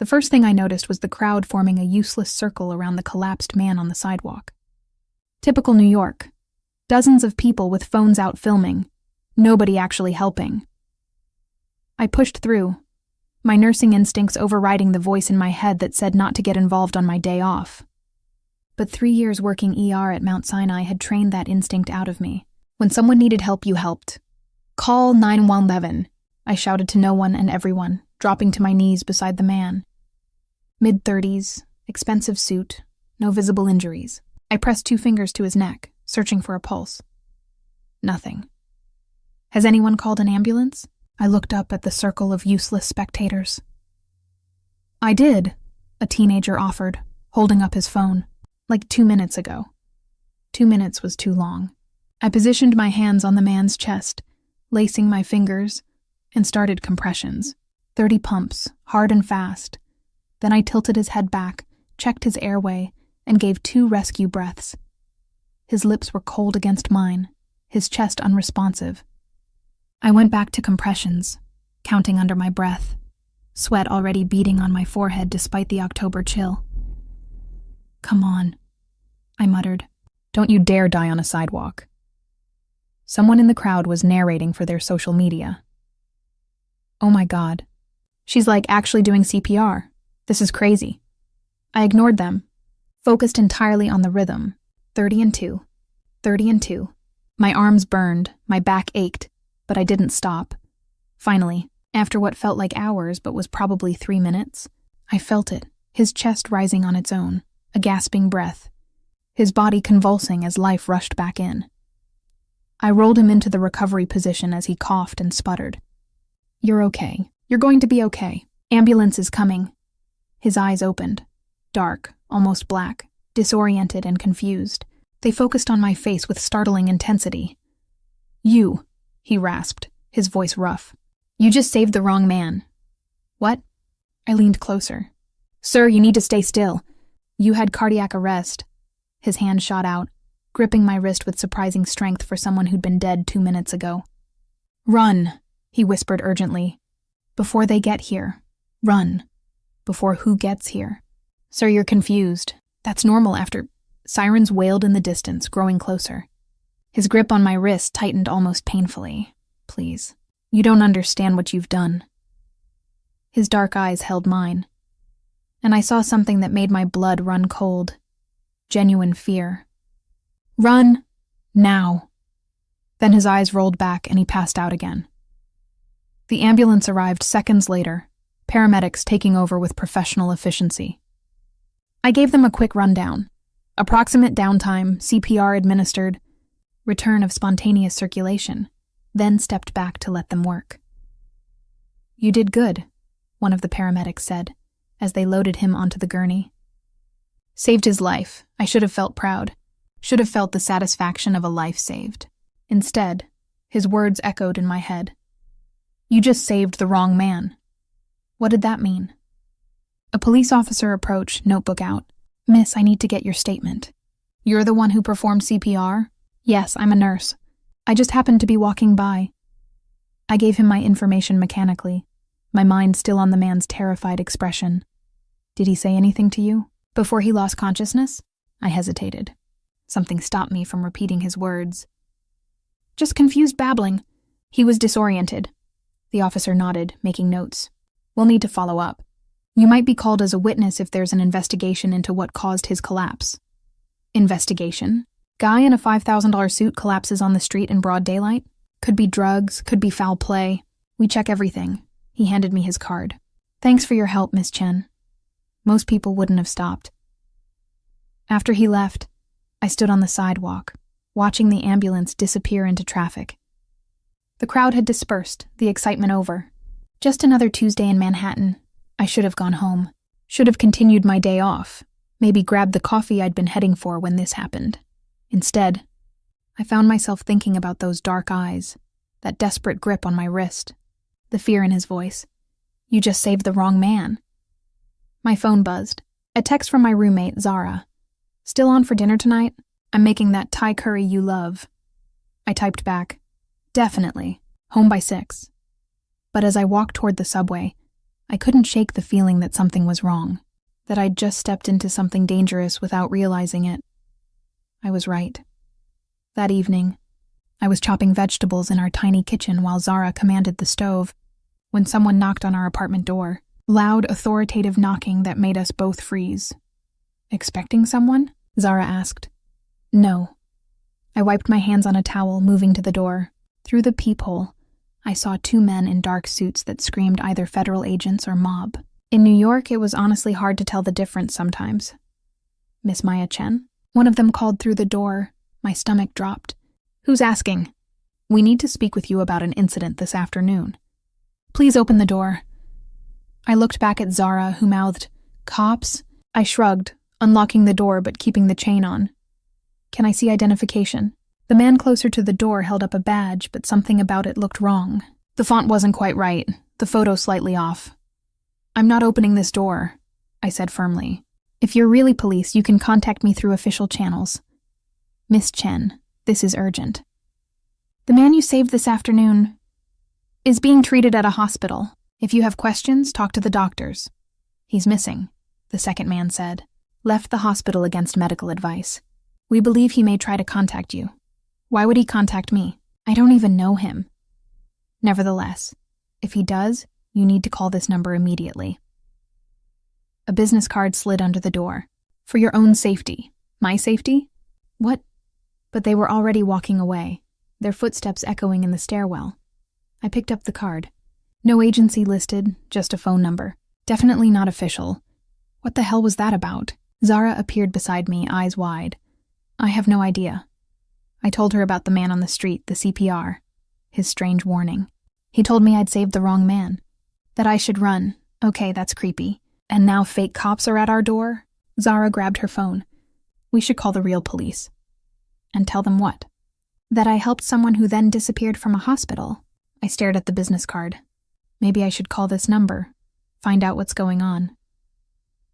The first thing I noticed was the crowd forming a useless circle around the collapsed man on the sidewalk. Typical New York. Dozens of people with phones out filming, nobody actually helping. I pushed through, my nursing instincts overriding the voice in my head that said not to get involved on my day off. But 3 years working ER at Mount Sinai had trained that instinct out of me. When someone needed help, you helped. Call 911, I shouted to no one and everyone, dropping to my knees beside the man. Mid-30s, expensive suit, no visible injuries. I pressed 2 fingers to his neck, searching for a pulse. Nothing. Has anyone called an ambulance? I looked up at the circle of useless spectators. I did, a teenager offered, holding up his phone. Like 2 minutes ago. 2 minutes was too long. I positioned my hands on the man's chest, lacing my fingers, and started compressions. 30 pumps, hard and fast. Then I tilted his head back, checked his airway, and gave 2 rescue breaths. His lips were cold against mine, his chest unresponsive. I went back to compressions, counting under my breath, sweat already beading on my forehead despite the October chill. Come on, I muttered. Don't you dare die on a sidewalk. Someone in the crowd was narrating for their social media. Oh my God. She's like actually doing CPR. This is crazy. I ignored them, focused entirely on the rhythm. 30 and 2. 30 and 2. My arms burned, my back ached, but I didn't stop. Finally, after what felt like hours but was probably 3 minutes, I felt it, his chest rising on its own, a gasping breath, his body convulsing as life rushed back in. I rolled him into the recovery position as he coughed and sputtered. You're okay. You're going to be okay. Ambulance is coming. His eyes opened, dark, almost black, disoriented and confused. They focused on my face with startling intensity. You, he rasped, his voice rough. You just saved the wrong man. What? I leaned closer. Sir, you need to stay still. You had cardiac arrest. His hand shot out, gripping my wrist with surprising strength for someone who'd been dead 2 minutes ago. Run, he whispered urgently. Before they get here. Run. Before who gets here. Sir, you're confused. That's normal after... Sirens wailed in the distance, growing closer. His grip on my wrist tightened almost painfully. Please. You don't understand what you've done. His dark eyes held mine. And I saw something that made my blood run cold. Genuine fear. Run. Now. Then his eyes rolled back and he passed out again. The ambulance arrived seconds later, paramedics taking over with professional efficiency. I gave them a quick rundown. Approximate downtime, CPR administered, return of spontaneous circulation, then stepped back to let them work. You did good, one of the paramedics said, as they loaded him onto the gurney. Saved his life. I should have felt proud. Should have felt the satisfaction of a life saved. Instead, his words echoed in my head. You just saved the wrong man. What did that mean? A police officer approached, notebook out. Miss, I need to get your statement. You're the one who performed CPR? Yes, I'm a nurse. I just happened to be walking by. I gave him my information mechanically, my mind still on the man's terrified expression. Did he say anything to you? Before he lost consciousness? I hesitated. Something stopped me from repeating his words. Just confused babbling. He was disoriented. The officer nodded, making notes. We'll need to follow up. You might be called as a witness if there's an investigation into what caused his collapse. Investigation? Guy in a $5,000 suit collapses on the street in broad daylight? Could be drugs, could be foul play. We check everything. He handed me his card. Thanks for your help, Miss Chen. Most people wouldn't have stopped. After he left, I stood on the sidewalk, watching the ambulance disappear into traffic. The crowd had dispersed, the excitement over. Just another Tuesday in Manhattan. I should have gone home. Should have continued my day off. Maybe grabbed the coffee I'd been heading for when this happened. Instead, I found myself thinking about those dark eyes, that desperate grip on my wrist, the fear in his voice. You just saved the wrong man. My phone buzzed. A text from my roommate, Zara. Still on for dinner tonight? I'm making that Thai curry you love. I typed back. Definitely. Home by 6. But as I walked toward the subway, I couldn't shake the feeling that something was wrong, that I'd just stepped into something dangerous without realizing it. I was right. That evening, I was chopping vegetables in our tiny kitchen while Zara commanded the stove, when someone knocked on our apartment door. Loud, authoritative knocking that made us both freeze. "Expecting someone?" Zara asked. "No." I wiped my hands on a towel, moving to the door. Through the peephole, I saw two men in dark suits that screamed either federal agents or mob. In New York, it was honestly hard to tell the difference sometimes. "Miss Maya Chen?" One of them called through the door. My stomach dropped. "Who's asking?" "We need to speak with you about an incident this afternoon." "Please open the door." I looked back at Zara, who mouthed, "Cops?" I shrugged, unlocking the door but keeping the chain on. "Can I see identification?" The man closer to the door held up a badge, but something about it looked wrong. The font wasn't quite right, the photo slightly off. "I'm not opening this door," I said firmly. "If you're really police, you can contact me through official channels." "Miss Chen, this is urgent. The man you saved this afternoon is being treated at a hospital. If you have questions, talk to the doctors." "He's missing," the second man said. "Left the hospital against medical advice. We believe he may try to contact you." "Why would he contact me? I don't even know him." "Nevertheless, if he does, you need to call this number immediately." A business card slid under the door. "For your own safety." "My safety?" "What?" But they were already walking away, their footsteps echoing in the stairwell. I picked up the card. No agency listed, just a phone number. Definitely not official. What the hell was that about? Zara appeared beside me, eyes wide. "I have no idea." I told her about the man on the street, the CPR, his strange warning. He told me I'd saved the wrong man, that I should run. Okay, that's creepy. And now fake cops are at our door? Zara grabbed her phone. "We should call the real police." "And tell them what?" "That I helped someone who then disappeared from a hospital." I stared at the business card. Maybe I should call this number, find out what's going on.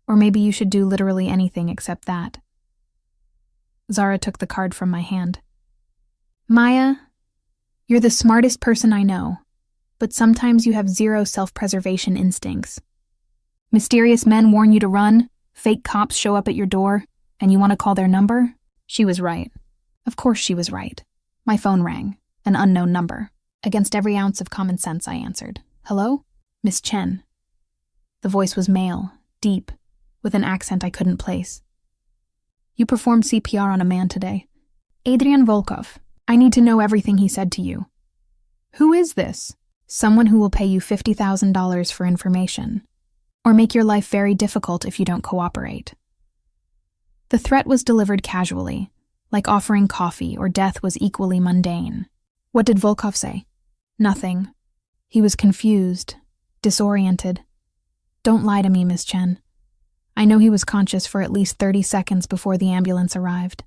Or maybe you should do literally anything except that. Zara took the card from my hand. "Maya, you're the smartest person I know, but sometimes you have zero self-preservation instincts. Mysterious men warn you to run, fake cops show up at your door, and you want to call their number?" She was right. Of course she was right. My phone rang, an unknown number. Against every ounce of common sense, I answered. "Hello? Miss Chen." The voice was male, deep, with an accent I couldn't place. "You performed CPR on a man today. Adrian Volkov. I need to know everything he said to you." "Who is this?" "Someone who will pay you $50,000 for information, or make your life very difficult if you don't cooperate." The threat was delivered casually, like offering coffee or death was equally mundane. What did Volkov say? Nothing. He was confused, disoriented. "Don't lie to me, Miss Chen." I know he was conscious for at least 30 seconds before the ambulance arrived.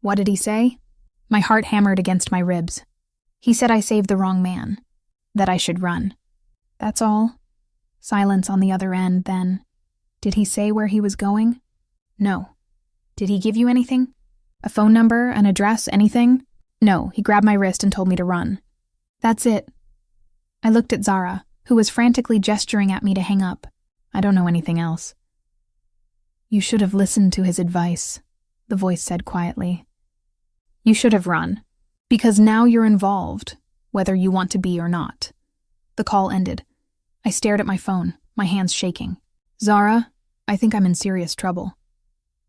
"What did he say?" My heart hammered against my ribs. "He said I saved the wrong man, that I should run." "That's all?" Silence on the other end, then. "Did he say where he was going?" "No." "Did he give you anything? A phone number, an address, anything?" "No, he grabbed my wrist and told me to run." "That's it." I looked at Zara, who was frantically gesturing at me to hang up. "I don't know anything else." "You should have listened to his advice," the voice said quietly. "You should have run, because now you're involved, whether you want to be or not." The call ended. I stared at my phone, my hands shaking. "Zara, I think I'm in serious trouble."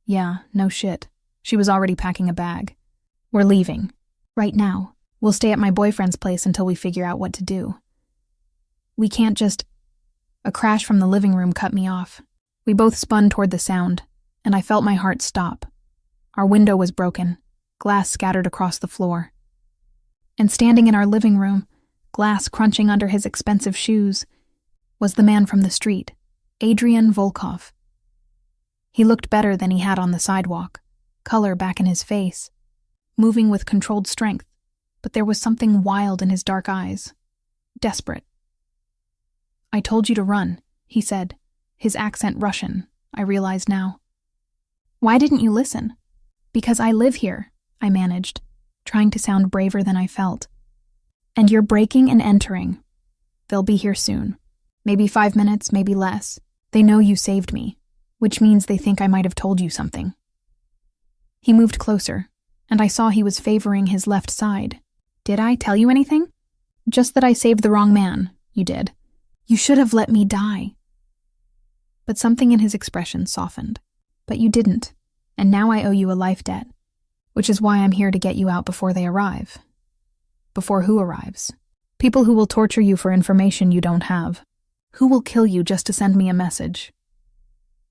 "Yeah, no shit." She was already packing a bag. "We're leaving. Right now. We'll stay at my boyfriend's place until we figure out what to do. We can't just..." A crash from the living room cut me off. We both spun toward the sound, and I felt my heart stop. Our window was broken, glass scattered across the floor. And standing in our living room, glass crunching under his expensive shoes, was the man from the street, Adrian Volkov. He looked better than he had on the sidewalk, color back in his face, moving with controlled strength, but there was something wild in his dark eyes, desperate. "I told you to run," he said, his accent Russian, I realized now. "Why didn't you listen?" "Because I live here," I managed, trying to sound braver than I felt. "And you're breaking and entering. They'll be here soon." Maybe 5 minutes, maybe less. They know you saved me, which means they think I might have told you something. He moved closer, and I saw he was favoring his left side. Did I tell you anything? Just that I saved the wrong man. You did. You should have let me die. But something in his expression softened. But you didn't, and now I owe you a life debt, which is why I'm here to get you out before they arrive. Before who arrives? People who will torture you for information you don't have. Who will kill you just to send me a message?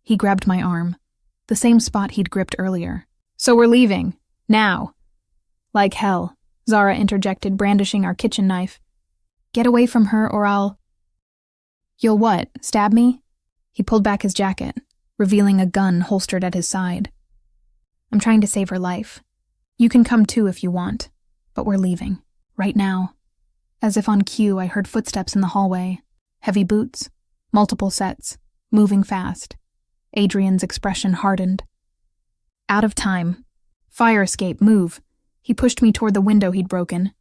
He grabbed my arm, the same spot he'd gripped earlier. So we're leaving. Now. Like hell, Zara interjected, brandishing our kitchen knife. Get away from her or I'll... You'll what, stab me? He pulled back his jacket, revealing a gun holstered at his side. I'm trying to save her life. You can come too if you want, but we're leaving. Right now. As if on cue, I heard footsteps in the hallway. Heavy boots, multiple sets, moving fast. Adrian's expression hardened. Out of time. Fire escape, move. He pushed me toward the window he'd broken.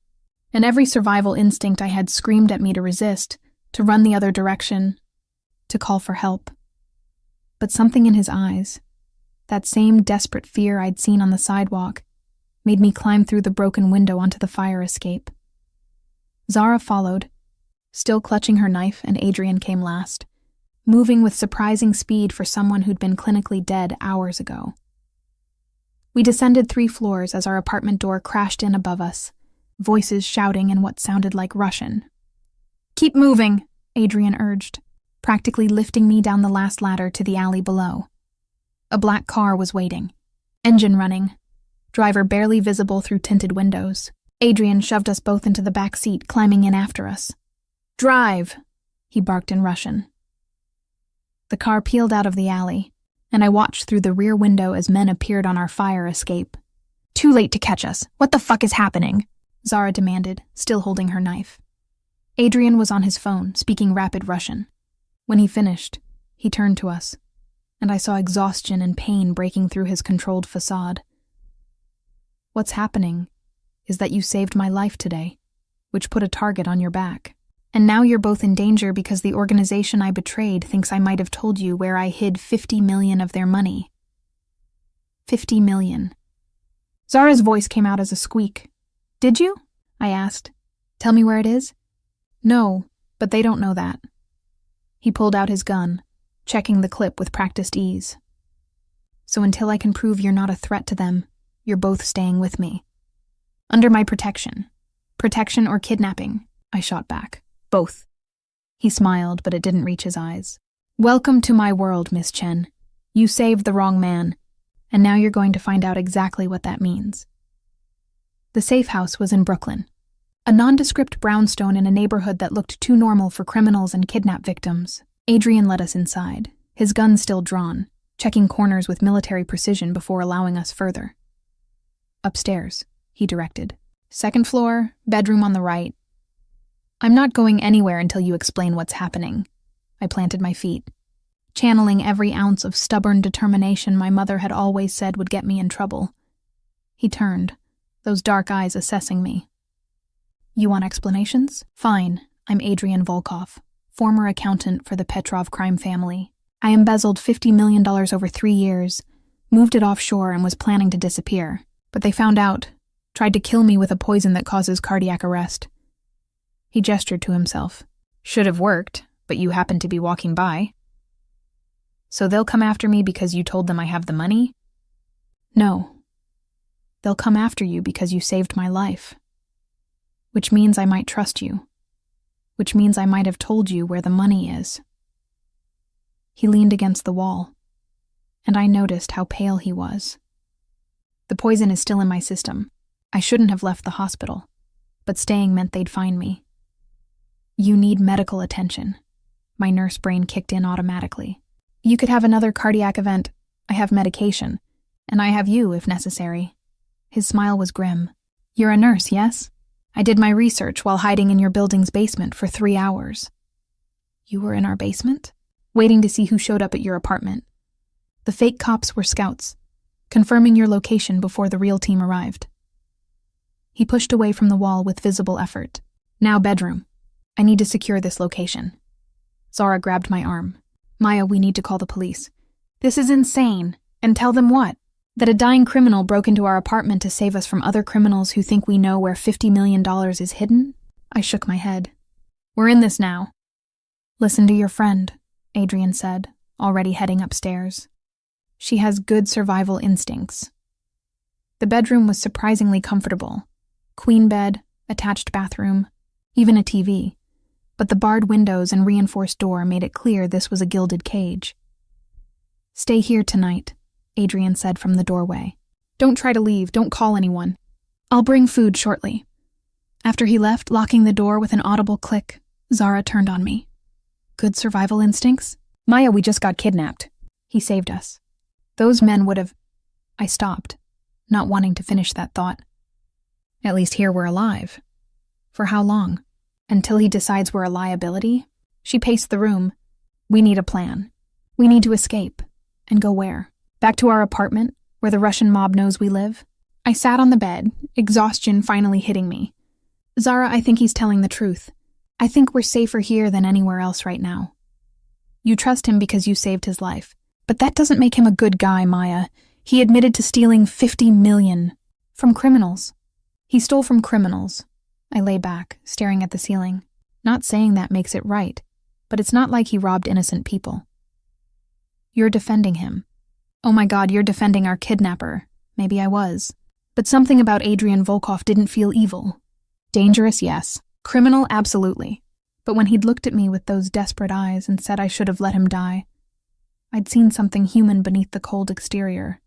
And every survival instinct I had screamed at me to resist, to run the other direction, to call for help. But something in his eyes, that same desperate fear I'd seen on the sidewalk, made me climb through the broken window onto the fire escape. Zara followed, still clutching her knife, and Adrian came last, moving with surprising speed for someone who'd been clinically dead hours ago. We descended 3 floors as our apartment door crashed in above us, voices shouting in what sounded like Russian. Keep moving, Adrian urged, practically lifting me down the last ladder to the alley below. A black car was waiting, engine running, driver barely visible through tinted windows. Adrian shoved us both into the back seat, climbing in after us. Drive, he barked in Russian. The car peeled out of the alley, and I watched through the rear window as men appeared on our fire escape. Too late to catch us. What the fuck is happening? Zara demanded, still holding her knife. Adrian was on his phone, speaking rapid Russian. When he finished, he turned to us, and I saw exhaustion and pain breaking through his controlled facade. What's happening is that you saved my life today, which put a target on your back. And now you're both in danger because the organization I betrayed thinks I might have told you where I hid 50 million of their money. 50 million. Zara's voice came out as a squeak. Did you? I asked. Tell me where it is? No, but they don't know that. He pulled out his gun, checking the clip with practiced ease. So until I can prove you're not a threat to them, you're both staying with me. Under my protection. Protection or kidnapping, I shot back. Both. He smiled, but it didn't reach his eyes. Welcome to my world, Miss Chen. You saved the wrong man, and now you're going to find out exactly what that means. The safe house was in Brooklyn, a nondescript brownstone in a neighborhood that looked too normal for criminals and kidnap victims. Adrian led us inside, his gun still drawn, checking corners with military precision before allowing us further. Upstairs, he directed. 2nd floor, bedroom on the right. I'm not going anywhere until you explain what's happening. I planted my feet, channeling every ounce of stubborn determination my mother had always said would get me in trouble. He turned, those dark eyes assessing me. You want explanations? Fine, I'm Adrian Volkov, former accountant for the Petrov crime family. I embezzled $50 million over 3 years, moved it offshore and was planning to disappear. But they found out, tried to kill me with a poison that causes cardiac arrest. He gestured to himself. Should have worked, but you happened to be walking by. So they'll come after me because you told them I have the money? No. They'll come after you because you saved my life. Which means I might trust you. Which means I might have told you where the money is. He leaned against the wall, and I noticed how pale he was. The poison is still in my system. I shouldn't have left the hospital, but staying meant they'd find me. You need medical attention. My nurse brain kicked in automatically. You could have another cardiac event. I have medication, and I have you if necessary. His smile was grim. You're a nurse, yes? I did my research while hiding in your building's basement for 3 hours. You were in our basement? Waiting to see who showed up at your apartment. The fake cops were scouts, confirming your location before the real team arrived. He pushed away from the wall with visible effort. Now bedroom. I need to secure this location. Zara grabbed my arm. Maya, we need to call the police. This is insane. And tell them what? That a dying criminal broke into our apartment to save us from other criminals who think we know where $50 million is hidden? I shook my head. We're in this now. Listen to your friend, Adrian said, already heading upstairs. She has good survival instincts. The bedroom was surprisingly comfortable. Queen bed, attached bathroom, even a TV. But the barred windows and reinforced door made it clear this was a gilded cage. Stay here tonight, Adrian said from the doorway. Don't try to leave, don't call anyone. I'll bring food shortly. After he left, locking the door with an audible click, Zara turned on me. Good survival instincts? Maya, we just got kidnapped. He saved us. Those men would have... I stopped, not wanting to finish that thought. At least here we're alive. For how long? Until he decides we're a liability? She paced the room. We need a plan. We need to escape. And go where? Back to our apartment, where the Russian mob knows we live? I sat on the bed, exhaustion finally hitting me. Zara, I think he's telling the truth. I think we're safer here than anywhere else right now. You trust him because you saved his life. But that doesn't make him a good guy, Maya. He admitted to stealing $50 million. From criminals. He stole from criminals. I lay back, staring at the ceiling. Not saying that makes it right, but it's not like he robbed innocent people. You're defending him. Oh my God, you're defending our kidnapper. Maybe I was. But something about Adrian Volkov didn't feel evil. Dangerous, yes. Criminal, absolutely. But when he'd looked at me with those desperate eyes and said I should have let him die, I'd seen something human beneath the cold exterior.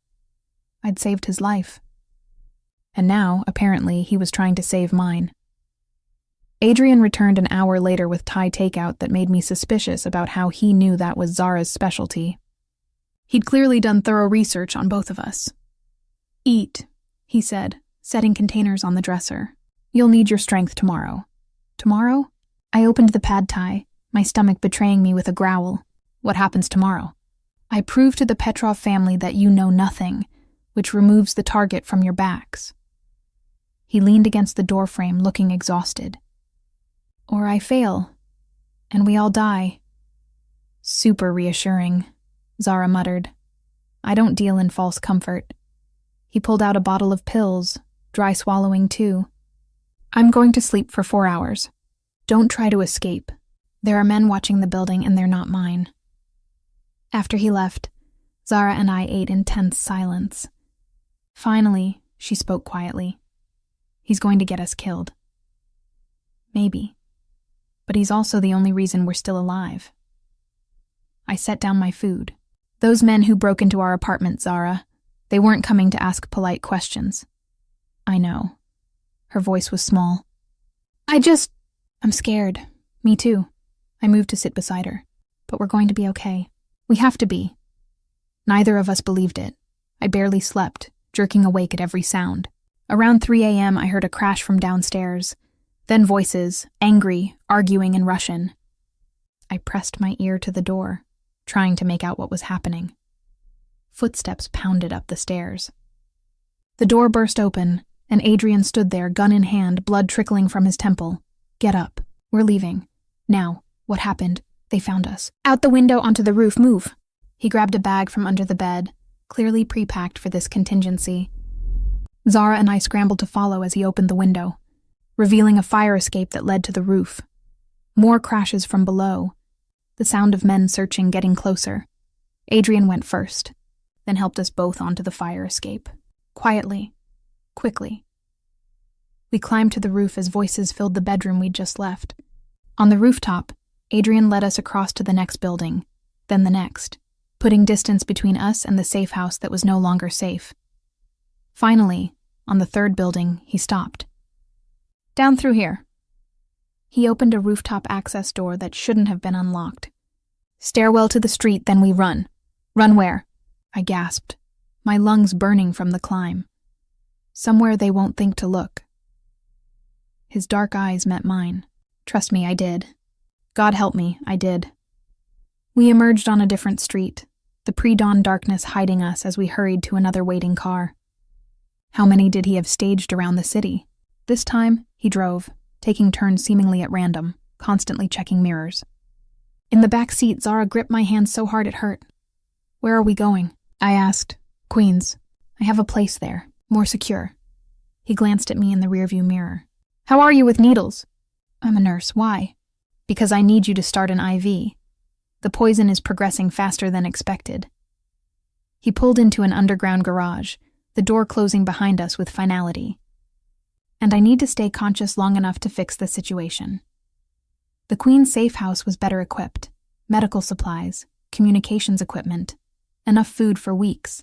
I'd saved his life. And now, apparently, he was trying to save mine. Adrian returned an hour later with Thai takeout that made me suspicious about how he knew that was Zara's specialty. He'd clearly done thorough research on both of us. Eat, he said, setting containers on the dresser. You'll need your strength tomorrow. Tomorrow? I opened the pad thai, my stomach betraying me with a growl. What happens tomorrow? I prove to the Petrov family that you know nothing, which removes the target from your backs. He leaned against the doorframe, looking exhausted. Or I fail, and we all die. Super reassuring, Zara muttered. I don't deal in false comfort. He pulled out a bottle of pills, dry swallowing too. I'm going to sleep for 4 hours. Don't try to escape. There are men watching the building and they're not mine. After he left, Zara and I ate in tense silence. Finally, she spoke quietly. He's going to get us killed. Maybe. But he's also the only reason we're still alive. I set down my food. Those men who broke into our apartment, Zara, they weren't coming to ask polite questions. I know. Her voice was small. I'm scared. Me too. I moved to sit beside her. But we're going to be okay. We have to be. Neither of us believed it. I barely slept, jerking awake at every sound. Around 3 a.m., I heard a crash from downstairs. Then voices, angry, arguing in Russian. I pressed my ear to the door, trying to make out what was happening. Footsteps pounded up the stairs. The door burst open, and Adrian stood there, gun in hand, blood trickling from his temple. Get up. We're leaving. Now, what happened? They found us. Out the window onto the roof, move. He grabbed a bag from under the bed, clearly pre-packed for this contingency. Zara and I scrambled to follow as he opened the window, revealing a fire escape that led to the roof. More crashes from below. The sound of men searching getting closer. Adrian went first, then helped us both onto the fire escape. Quietly. Quickly. We climbed to the roof as voices filled the bedroom we'd just left. On the rooftop, Adrian led us across to the next building, then the next, putting distance between us and the safe house that was no longer safe. Finally, on the third building, he stopped. Down through here. He opened a rooftop access door that shouldn't have been unlocked. Stairwell to the street, then we run. Run where? I gasped, my lungs burning from the climb. Somewhere they won't think to look. His dark eyes met mine. Trust me, I did. God help me, I did. We emerged on a different street, the pre-dawn darkness hiding us as we hurried to another waiting car. How many did he have staged around the city? This time, he drove, taking turns seemingly at random, constantly checking mirrors. In the back seat, Zara gripped my hand so hard it hurt. Where are we going? I asked. Queens. I have a place there, more secure. He glanced at me in the rearview mirror. How are you with needles? I'm a nurse. Why? Because I need you to start an IV. The poison is progressing faster than expected. He pulled into an underground garage, the door closing behind us with finality. And I need to stay conscious long enough to fix the situation. The Queen's safe house was better equipped. Medical supplies, communications equipment, enough food for weeks.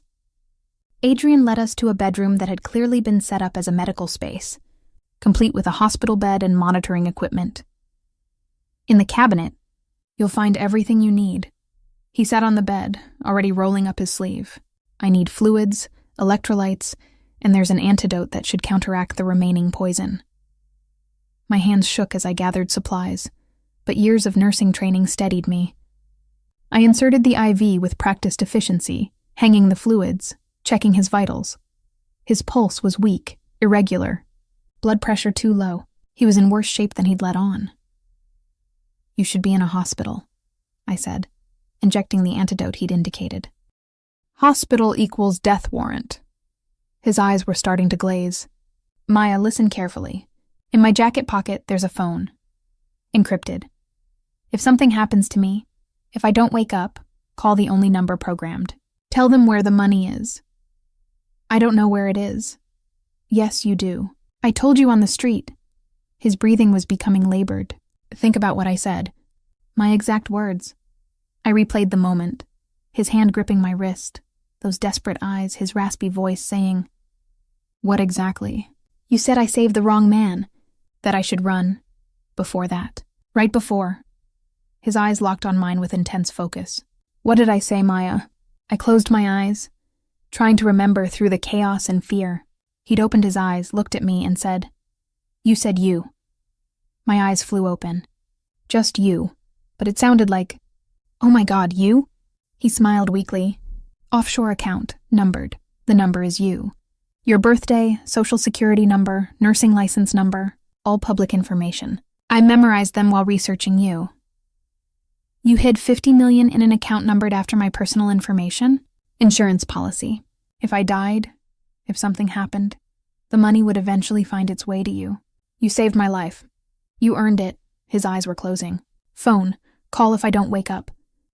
Adrian led us to a bedroom that had clearly been set up as a medical space, complete with a hospital bed and monitoring equipment. In the cabinet, you'll find everything you need. He sat on the bed, already rolling up his sleeve. I need fluids, electrolytes, and there's an antidote that should counteract the remaining poison. My hands shook as I gathered supplies, but years of nursing training steadied me. I inserted the IV with practiced efficiency, hanging the fluids, checking his vitals. His pulse was weak, irregular. Blood pressure too low. He was in worse shape than he'd let on. You should be in a hospital, I said, injecting the antidote he'd indicated. Hospital equals death warrant. His eyes were starting to glaze. Maya, listen carefully. In my jacket pocket, there's a phone. Encrypted. If something happens to me, if I don't wake up, call the only number programmed. Tell them where the money is. I don't know where it is. Yes, you do. I told you on the street. His breathing was becoming labored. Think about what I said. My exact words. I replayed the moment, his hand gripping my wrist, those desperate eyes, his raspy voice saying, What exactly? You said I saved the wrong man, that I should run. Before that. Right before. His eyes locked on mine with intense focus. What did I say, Maya? I closed my eyes, trying to remember through the chaos and fear. He'd opened his eyes, looked at me, and said, You said you. My eyes flew open. Just you. But it sounded like, Oh my God, you? He smiled weakly. Offshore account, numbered. The number is you. Your birthday, social security number, nursing license number, all public information. I memorized them while researching you. You hid $50 million in an account numbered after my personal information? Insurance policy. If I died, if something happened, the money would eventually find its way to you. You saved my life. You earned it. His eyes were closing. Phone. Call if I don't wake up.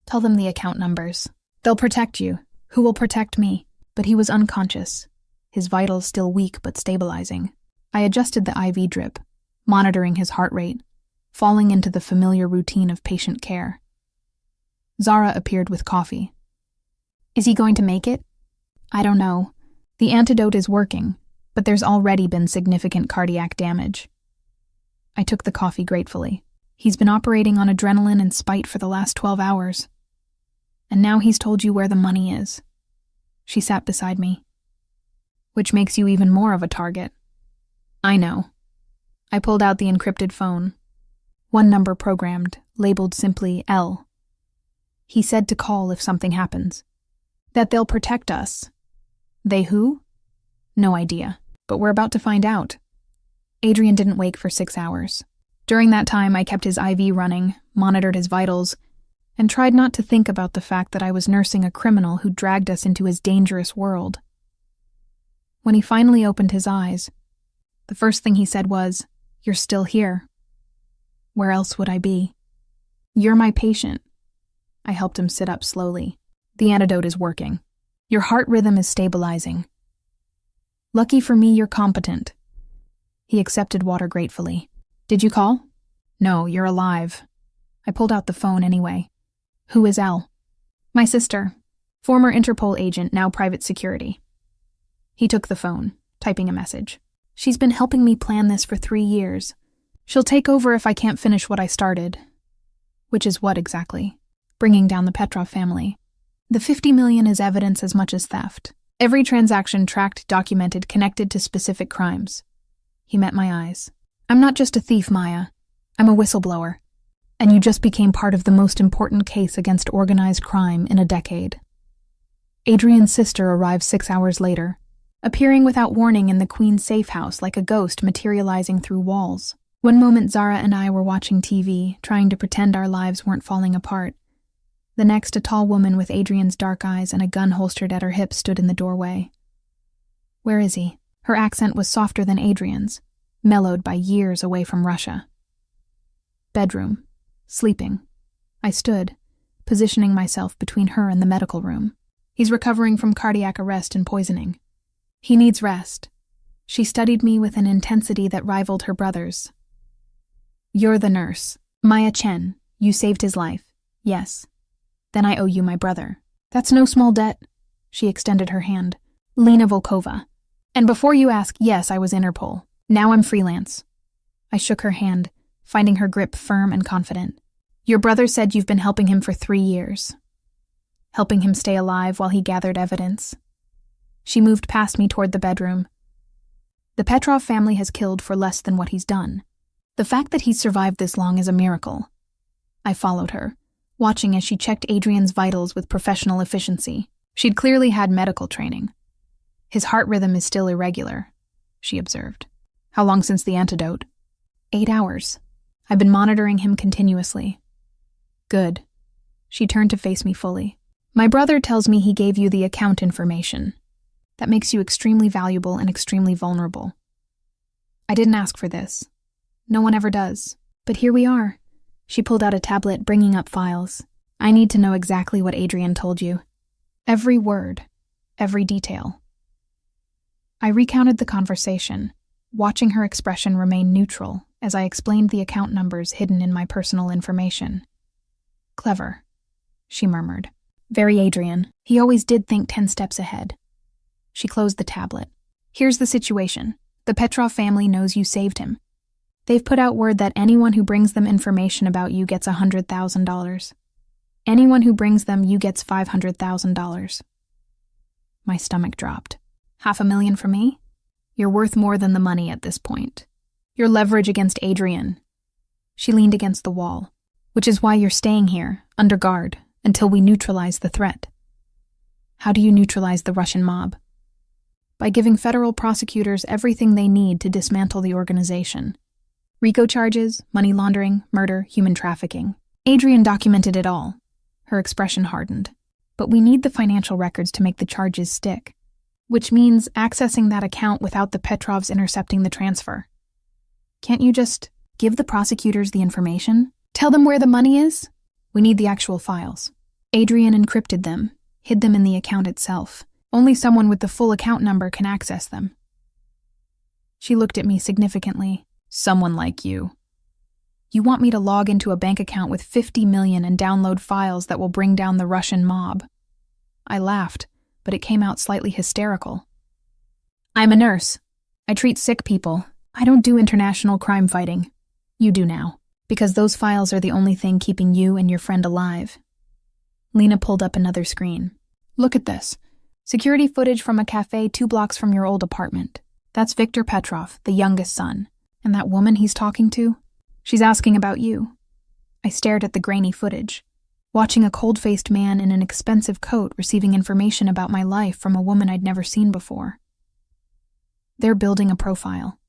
Tell them the account numbers. They'll protect you. Who will protect me? But he was unconscious, his vitals still weak but stabilizing. I adjusted the IV drip, monitoring his heart rate, falling into the familiar routine of patient care. Zara appeared with coffee. Is he going to make it? I don't know. The antidote is working, but there's already been significant cardiac damage. I took the coffee gratefully. He's been operating on adrenaline and spite for the last 12 hours. And now he's told you where the money is. She sat beside me. Which makes you even more of a target. I know. I pulled out the encrypted phone. One number programmed, labeled simply L. He said to call if something happens. That they'll protect us. They who? No idea. But we're about to find out. Adrian didn't wake for 6 hours. During that time, I kept his IV running, monitored his vitals, and tried not to think about the fact that I was nursing a criminal who dragged us into his dangerous world. When he finally opened his eyes, the first thing he said was, You're still here. Where else would I be? You're my patient. I helped him sit up slowly. The antidote is working. Your heart rhythm is stabilizing. Lucky for me, you're competent. He accepted water gratefully. Did you call? No, you're alive. I pulled out the phone anyway. Who is Elle? My sister. Former Interpol agent, now private security. He took the phone, typing a message. She's been helping me plan this for 3 years. She'll take over if I can't finish what I started. Which is what exactly? Bringing down the Petrov family. The $50 million is evidence as much as theft. Every transaction tracked, documented, connected to specific crimes. He met my eyes. I'm not just a thief, Maya. I'm a whistleblower. And you just became part of the most important case against organized crime in a decade. Adrian's sister arrived 6 hours later, appearing without warning in the Queen's safe house like a ghost materializing through walls. One moment Zara and I were watching TV, trying to pretend our lives weren't falling apart. The next, a tall woman with Adrian's dark eyes and a gun holstered at her hip stood in the doorway. "Where is he?" Her accent was softer than Adrian's, mellowed by years away from Russia. "Bedroom. Sleeping." I stood, positioning myself between her and the medical room. "He's recovering from cardiac arrest and poisoning. He needs rest." She studied me with an intensity that rivaled her brother's. "You're the nurse. Maya Chen. You saved his life. Yes. Then I owe you my brother." "That's no small debt." She extended her hand. "Lena Volkova. And before you ask, yes, I was Interpol. Now I'm freelance." I shook her hand, finding her grip firm and confident. "Your brother said you've been helping him for 3 years. Helping him stay alive while he gathered evidence." She moved past me toward the bedroom. "The Petrov family has killed for less than what he's done. The fact that he's survived this long is a miracle." I followed her, watching as she checked Adrian's vitals with professional efficiency. She'd clearly had medical training. "His heart rhythm is still irregular," she observed. "How long since the antidote?" 8 hours. I've been monitoring him continuously." "Good." She turned to face me fully. "My brother tells me he gave you the account information. That makes you extremely valuable and extremely vulnerable. I didn't ask for this. No one ever does. But here we are." She pulled out a tablet, bringing up files. "I need to know exactly what Adrian told you. Every word. Every detail." I recounted the conversation, watching her expression remain neutral as I explained the account numbers hidden in my personal information. "Clever," she murmured. "Very Adrian. He always did think 10 steps ahead." She closed the tablet. "Here's the situation. The Petrov family knows you saved him. They've put out word that anyone who brings them information about you gets $100,000. Anyone who brings them you gets $500,000. My stomach dropped. $500,000 for me? You're worth more than the money at this point. Your leverage against Adrian." She leaned against the wall. "Which is why you're staying here, under guard, until we neutralize the threat." "How do you neutralize the Russian mob?" "By giving federal prosecutors everything they need to dismantle the organization. RICO charges, money laundering, murder, human trafficking. Adrian documented it all." Her expression hardened. "But we need the financial records to make the charges stick. Which means accessing that account without the Petrovs intercepting the transfer. Can't you just give the prosecutors the information? Tell them where the money is? We need the actual files." Adrian encrypted them, hid them in the account itself. Only someone with the full account number can access them. She looked at me significantly. "Someone like you. You want me to log into a bank account with 50 million and download files that will bring down the Russian mob?" I laughed, but it came out slightly hysterical. "I'm a nurse. I treat sick people. I don't do international crime fighting. You do now, because those files are the only thing keeping you and your friend alive." Lena pulled up another screen. "Look at this. Security footage from a cafe 2 blocks from your old apartment. That's Viktor Petrov, the youngest son. And that woman he's talking to? She's asking about you." I stared at the grainy footage, watching a cold-faced man in an expensive coat receiving information about my life from a woman I'd never seen before. "They're building a profile,"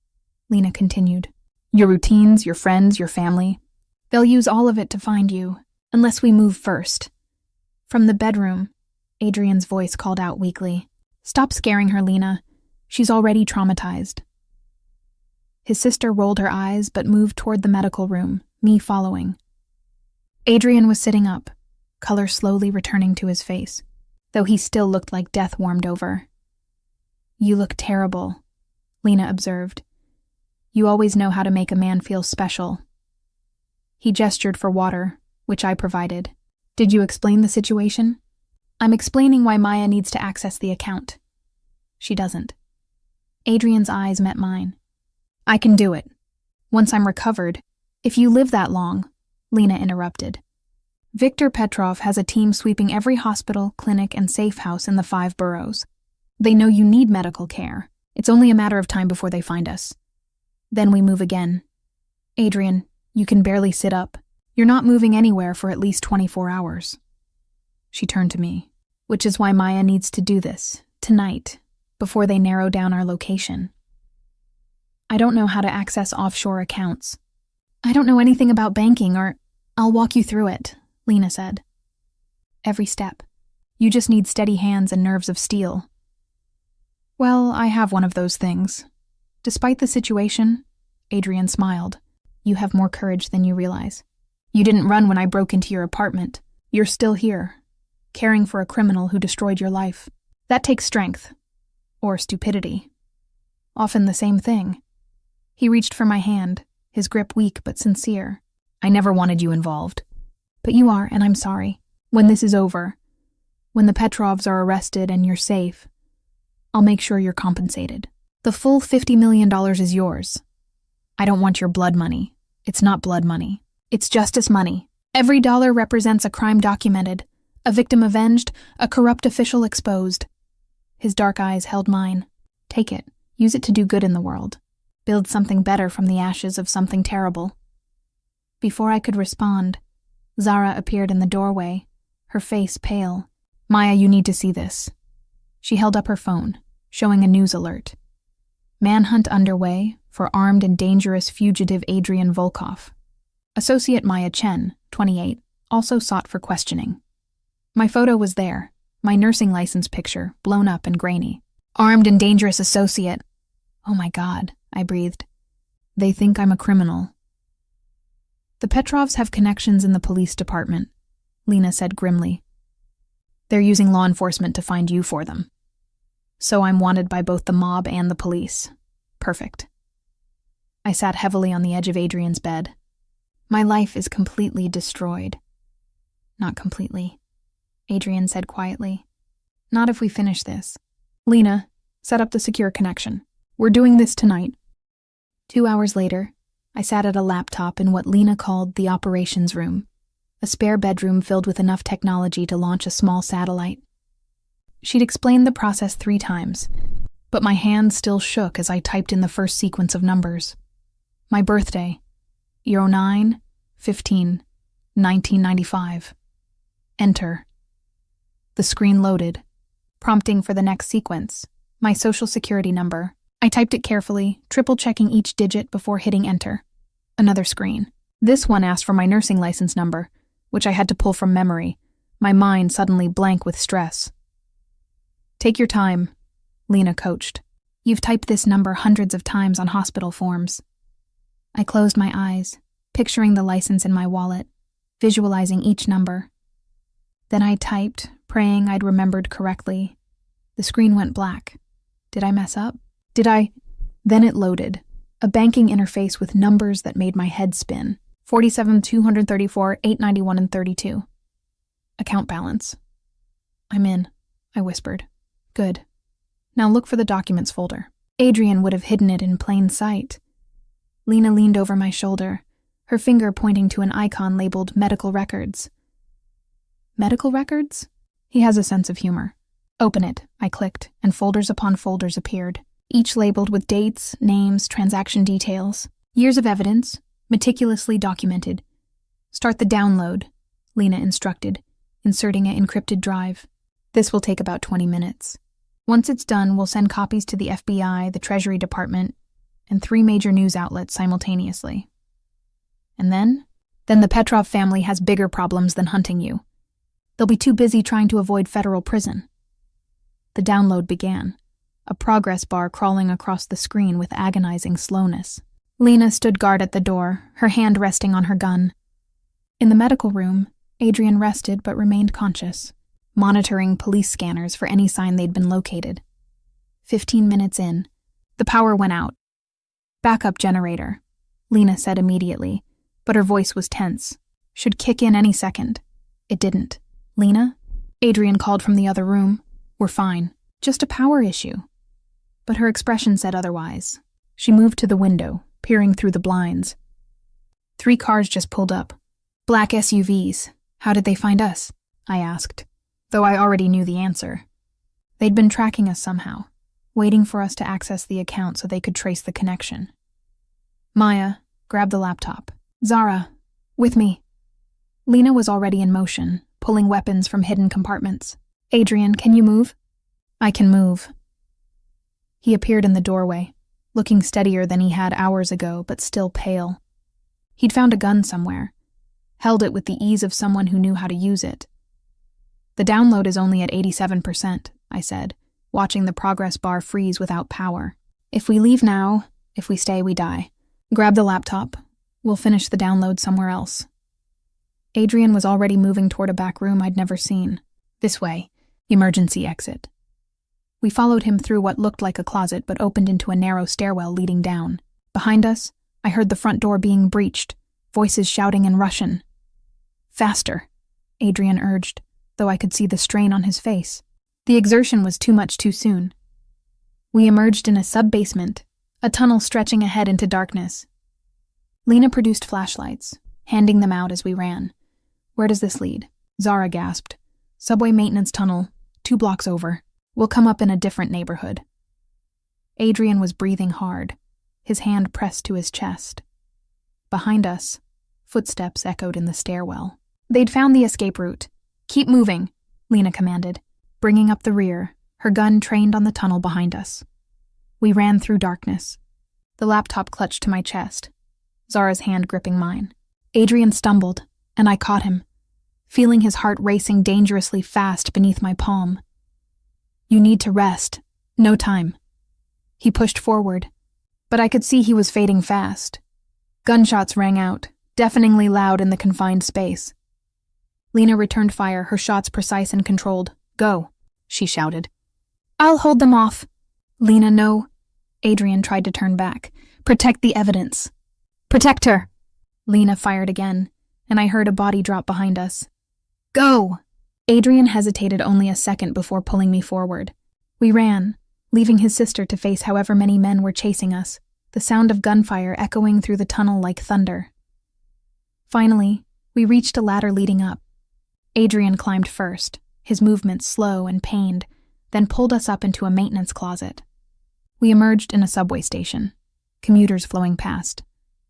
Lena continued. "Your routines, your friends, your family. They'll use all of it to find you, unless we move first." From the bedroom, Adrian's voice called out weakly. "Stop scaring her, Lena. She's already traumatized." His sister rolled her eyes but moved toward the medical room, me following. Adrian was sitting up, color slowly returning to his face, though he still looked like death warmed over. "You look terrible," Lena observed. "You always know how to make a man feel special." He gestured for water, which I provided. "Did you explain the situation?" "I'm explaining why Maya needs to access the account." "She doesn't." Adrian's eyes met mine. "I can do it. Once I'm recovered." "If you live that long," Lena interrupted. "Viktor Petrov has a team sweeping every hospital, clinic, and safe house in the 5 boroughs. They know you need medical care. It's only a matter of time before they find us. Then we move again. Adrian, you can barely sit up. You're not moving anywhere for at least 24 hours." She turned to me. "Which is why Maya needs to do this, tonight, before they narrow down our location. I don't know how to access offshore accounts. I don't know anything about banking, or I'll walk you through it, Lena said. Every step. You just need steady hands and nerves of steel. Well, I have one of those things. Despite the situation, Adrian smiled. You have more courage than you realize. You didn't run when I broke into your apartment. You're still here, caring for a criminal who destroyed your life. That takes strength. Or stupidity. Often the same thing. He reached for my hand, his grip weak but sincere. I never wanted you involved. But you are, and I'm sorry. When this is over, when the Petrovs are arrested and you're safe, I'll make sure you're compensated. The full $50 million is yours. I don't want your blood money. It's not blood money. It's justice money. Every dollar represents a crime documented, a victim avenged, a corrupt official exposed. His dark eyes held mine. Take it. Use it to do good in the world. Build something better from the ashes of something terrible. Before I could respond, Zara appeared in the doorway, her face pale. Maya, you need to see this. She held up her phone, showing a news alert. Manhunt underway for armed and dangerous fugitive Adrian Volkov. Associate Maya Chen, 28, also sought for questioning. My photo was there, my nursing license picture, blown up and grainy. Armed and dangerous associate. Oh my God, I breathed. They think I'm a criminal. The Petrovs have connections in the police department, Lena said grimly. They're using law enforcement to find you for them. So I'm wanted by both the mob and the police. Perfect. I sat heavily on the edge of Adrian's bed. My life is completely destroyed. Not completely, Adrian said quietly. Not if we finish this. Lena, set up the secure connection. We're doing this tonight. 2 hours later, I sat at a laptop in what Lena called the operations room, a spare bedroom filled with enough technology to launch a small satellite. She'd explained the process 3 times, but my hands still shook as I typed in the first sequence of numbers. My birthday, 09/15/1995. Enter. The screen loaded, prompting for the next sequence, my social security number. I typed it carefully, triple-checking each digit before hitting enter. Another screen. This one asked for my nursing license number, which I had to pull from memory, my mind suddenly blank with stress. Take your time, Lena coached. You've typed this number hundreds of times on hospital forms. I closed my eyes, picturing the license in my wallet, visualizing each number. Then I typed, praying I'd remembered correctly. The screen went black. Did I mess up? Then it loaded, a banking interface with numbers that made my head spin. 47,234, 891 and 32. Account balance. I'm in, I whispered. Good. Now look for the documents folder. Adrian would have hidden it in plain sight. Lena leaned over my shoulder, her finger pointing to an icon labeled medical records. Medical records? He has a sense of humor. Open it, I clicked, and folders upon folders appeared, each labeled with dates, names, transaction details, years of evidence, meticulously documented. Start the download, Lena instructed, inserting an encrypted drive. This will take about 20 minutes. Once it's done, we'll send copies to the FBI, the Treasury Department, and 3 major news outlets simultaneously. And then the Petrov family has bigger problems than hunting you. They'll be too busy trying to avoid federal prison. The download began, a progress bar crawling across the screen with agonizing slowness. Lena stood guard at the door, her hand resting on her gun. In the medical room, Adrian rested but remained conscious, monitoring police scanners for any sign they'd been located. 15 minutes in, the power went out. Backup generator, Lena said immediately, but her voice was tense. Should kick in any second. It didn't. Lena? Adrian called from the other room. We're fine. Just a power issue. But her expression said otherwise. She moved to the window, peering through the blinds. 3 cars just pulled up. Black SUVs. How did they find us? I asked, though I already knew the answer. They'd been tracking us somehow, waiting for us to access the account so they could trace the connection. Maya, grab the laptop. Zara, with me. Lena was already in motion, pulling weapons from hidden compartments. Adrian, can you move? I can move. He appeared in the doorway, looking steadier than he had hours ago, but still pale. He'd found a gun somewhere, held it with the ease of someone who knew how to use it. The download is only at 87%, I said, watching the progress bar freeze without power. If we leave now, if we stay, we die. Grab the laptop. We'll finish the download somewhere else. Adrian was already moving toward a back room I'd never seen. This way. Emergency exit. We followed him through what looked like a closet but opened into a narrow stairwell leading down. Behind us, I heard the front door being breached, voices shouting in Russian. Faster, Adrian urged, though I could see the strain on his face. The exertion was too much too soon. We emerged in a sub-basement, a tunnel stretching ahead into darkness. Lena produced flashlights, handing them out as we ran. Where does this lead? Zara gasped. Subway maintenance tunnel, 2 blocks over. We'll come up in a different neighborhood. Adrian was breathing hard, his hand pressed to his chest. Behind us, footsteps echoed in the stairwell. They'd found the escape route. Keep moving, Lena commanded, bringing up the rear, her gun trained on the tunnel behind us. We ran through darkness. The laptop clutched to my chest, Zara's hand gripping mine. Adrian stumbled, and I caught him, feeling his heart racing dangerously fast beneath my palm. You need to rest. No time. He pushed forward, but I could see he was fading fast. Gunshots rang out, deafeningly loud in the confined space. Lena returned fire, her shots precise and controlled. Go, she shouted. I'll hold them off. Lena, no. Adrian tried to turn back. Protect the evidence. Protect her. Lena fired again, and I heard a body drop behind us. Go! Adrian hesitated only a second before pulling me forward. We ran, leaving his sister to face however many men were chasing us, the sound of gunfire echoing through the tunnel like thunder. Finally, we reached a ladder leading up. Adrian climbed first, his movements slow and pained, then pulled us up into a maintenance closet. We emerged in a subway station, commuters flowing past,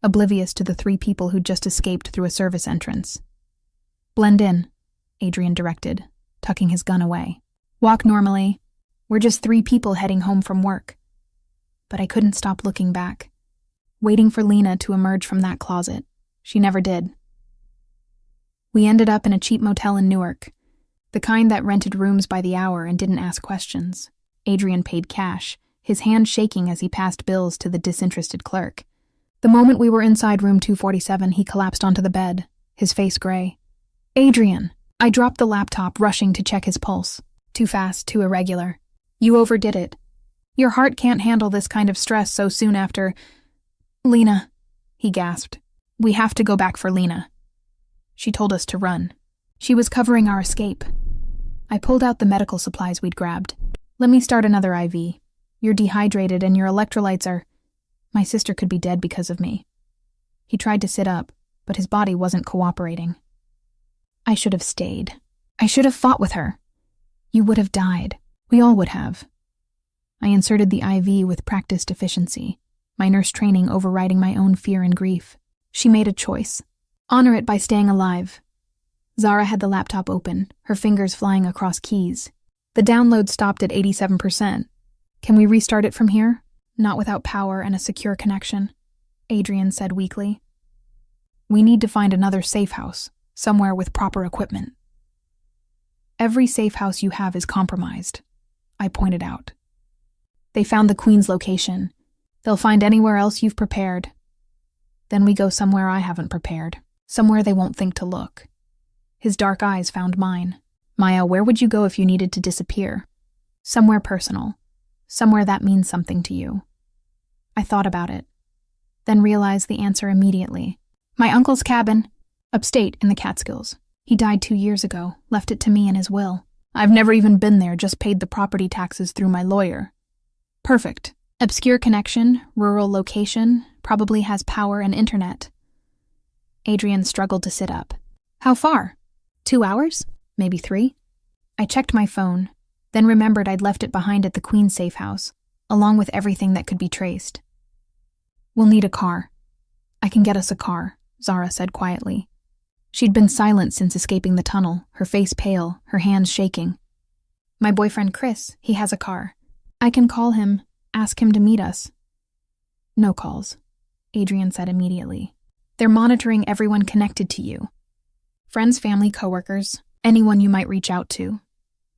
oblivious to the 3 people who'd just escaped through a service entrance. Blend in, Adrian directed, tucking his gun away. Walk normally. We're just 3 people heading home from work. But I couldn't stop looking back, waiting for Lena to emerge from that closet. She never did. We ended up in a cheap motel in Newark, the kind that rented rooms by the hour and didn't ask questions. Adrian paid cash, his hand shaking as he passed bills to the disinterested clerk. The moment we were inside room 247, he collapsed onto the bed, his face gray. Adrian! I dropped the laptop, rushing to check his pulse. Too fast, too irregular. You overdid it. Your heart can't handle this kind of stress so soon after... Lena, he gasped. We have to go back for Lena. She told us to run. She was covering our escape. I pulled out the medical supplies we'd grabbed. Let me start another IV. You're dehydrated and your electrolytes are... My sister could be dead because of me. He tried to sit up, but his body wasn't cooperating. I should have stayed. I should have fought with her. You would have died. We all would have. I inserted the IV with practiced efficiency, my nurse training overriding my own fear and grief. She made a choice. Honor it by staying alive. Zara had the laptop open, her fingers flying across keys. The download stopped at 87%. Can we restart it from here? Not without power and a secure connection, Adrian said weakly. We need to find another safe house, somewhere with proper equipment. Every safe house you have is compromised, I pointed out. They found the Queen's location. They'll find anywhere else you've prepared. Then we go somewhere I haven't prepared, somewhere they won't think to look. His dark eyes found mine. Maya, where would you go if you needed to disappear? Somewhere personal. Somewhere that means something to you. I thought about it, then realized the answer immediately. My uncle's cabin, upstate in the Catskills. He died 2 years ago, left it to me in his will. I've never even been there, just paid the property taxes through my lawyer. Perfect. Obscure connection, rural location, probably has power and internet. Adrian struggled to sit up. How far? 2 hours? Maybe 3? I checked my phone, then remembered I'd left it behind at the Queen's safe house, along with everything that could be traced. We'll need a car. I can get us a car, Zara said quietly. She'd been silent since escaping the tunnel, her face pale, her hands shaking. My boyfriend Chris, he has a car. I can call him, ask him to meet us. No calls, Adrian said immediately. They're monitoring everyone connected to you. Friends, family, coworkers, anyone you might reach out to.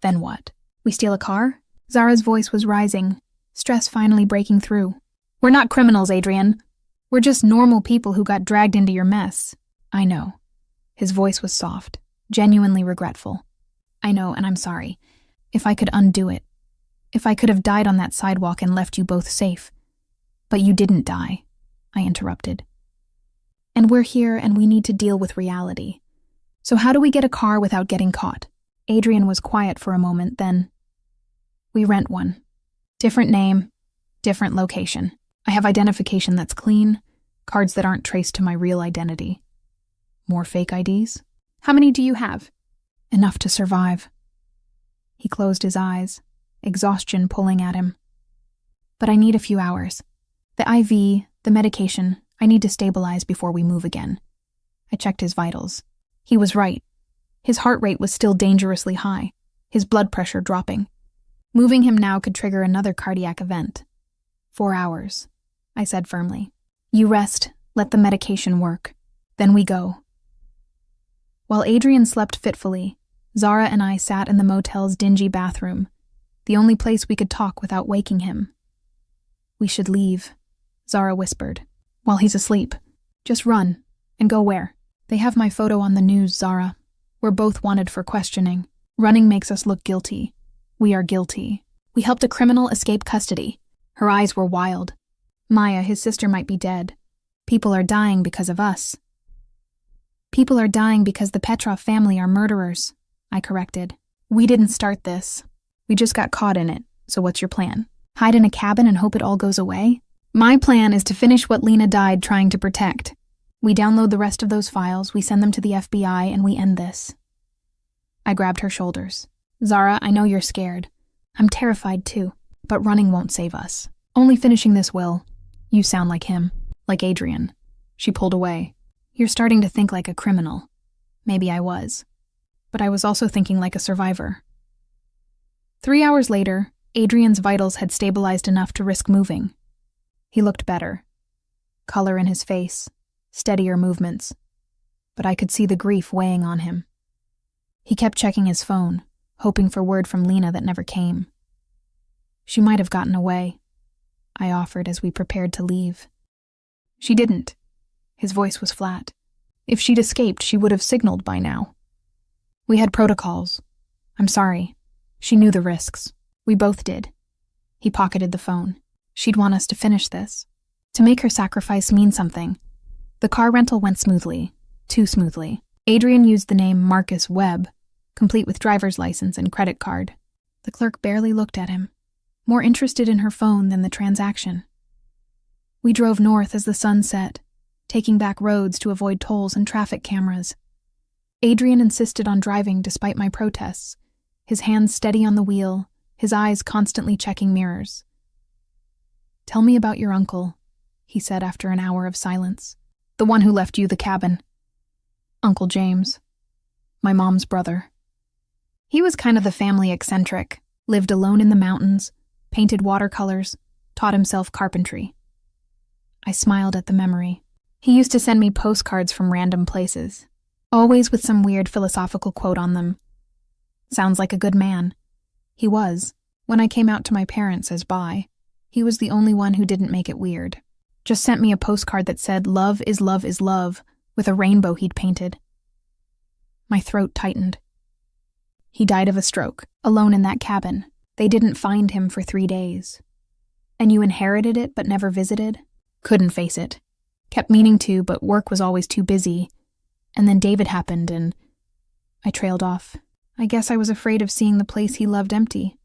Then what? We steal a car? Zara's voice was rising, stress finally breaking through. We're not criminals, Adrian. We're just normal people who got dragged into your mess. I know. His voice was soft, genuinely regretful. I know, and I'm sorry. If I could undo it. If I could have died on that sidewalk and left you both safe. But you didn't die, I interrupted. And we're here and we need to deal with reality. So how do we get a car without getting caught? Adrian was quiet for a moment, then... We rent one. Different name, different location. I have identification that's clean, cards that aren't traced to my real identity. More fake IDs? How many do you have? Enough to survive. He closed his eyes, exhaustion pulling at him. But I need a few hours. The IV, the medication, I need to stabilize before we move again. I checked his vitals. He was right. His heart rate was still dangerously high, his blood pressure dropping. Moving him now could trigger another cardiac event. 4 hours, I said firmly. You rest, let the medication work. Then we go. While Adrian slept fitfully, Zara and I sat in the motel's dingy bathroom, the only place we could talk without waking him. We should leave, Zara whispered. While he's asleep. Just run. And go where? They have my photo on the news, Zara. We're both wanted for questioning. Running makes us look guilty. We are guilty. We helped a criminal escape custody. Her eyes were wild. Maya, his sister, might be dead. People are dying because of us. People are dying because the Petrov family are murderers, I corrected. We didn't start this. We just got caught in it. So what's your plan? Hide in a cabin and hope it all goes away? My plan is to finish what Lena died trying to protect. We download the rest of those files, we send them to the FBI, and we end this. I grabbed her shoulders. Zara, I know you're scared. I'm terrified too, but running won't save us. Only finishing this will. You sound like him, like Adrian. She pulled away. You're starting to think like a criminal. Maybe I was. But I was also thinking like a survivor. 3 hours later, Adrian's vitals had stabilized enough to risk moving. He looked better. Color in his face, steadier movements. But I could see the grief weighing on him. He kept checking his phone, hoping for word from Lena that never came. She might have gotten away, I offered as we prepared to leave. She didn't. His voice was flat. If she'd escaped, she would have signaled by now. We had protocols. I'm sorry. She knew the risks. We both did. He pocketed the phone. She'd want us to finish this. To make her sacrifice mean something. The car rental went smoothly. Too smoothly. Adrian used the name Marcus Webb, complete with driver's license and credit card. The clerk barely looked at him, more interested in her phone than the transaction. We drove north as the sun set, taking back roads to avoid tolls and traffic cameras. Adrian insisted on driving despite my protests, his hands steady on the wheel, his eyes constantly checking mirrors. Tell me about your uncle, he said after an hour of silence. The one who left you the cabin. Uncle James. My mom's brother. He was kind of the family eccentric, lived alone in the mountains, painted watercolors, taught himself carpentry. I smiled at the memory. He used to send me postcards from random places, always with some weird philosophical quote on them. Sounds like a good man. He was. When I came out to my parents as bi, he was the only one who didn't make it weird. Just sent me a postcard that said, "Love is love is love," with a rainbow he'd painted. My throat tightened. He died of a stroke, alone in that cabin. They didn't find him for 3 days. And you inherited it but never visited? Couldn't face it. Kept meaning to, but work was always too busy. And then David happened and... I trailed off. I guess I was afraid of seeing the place he loved empty.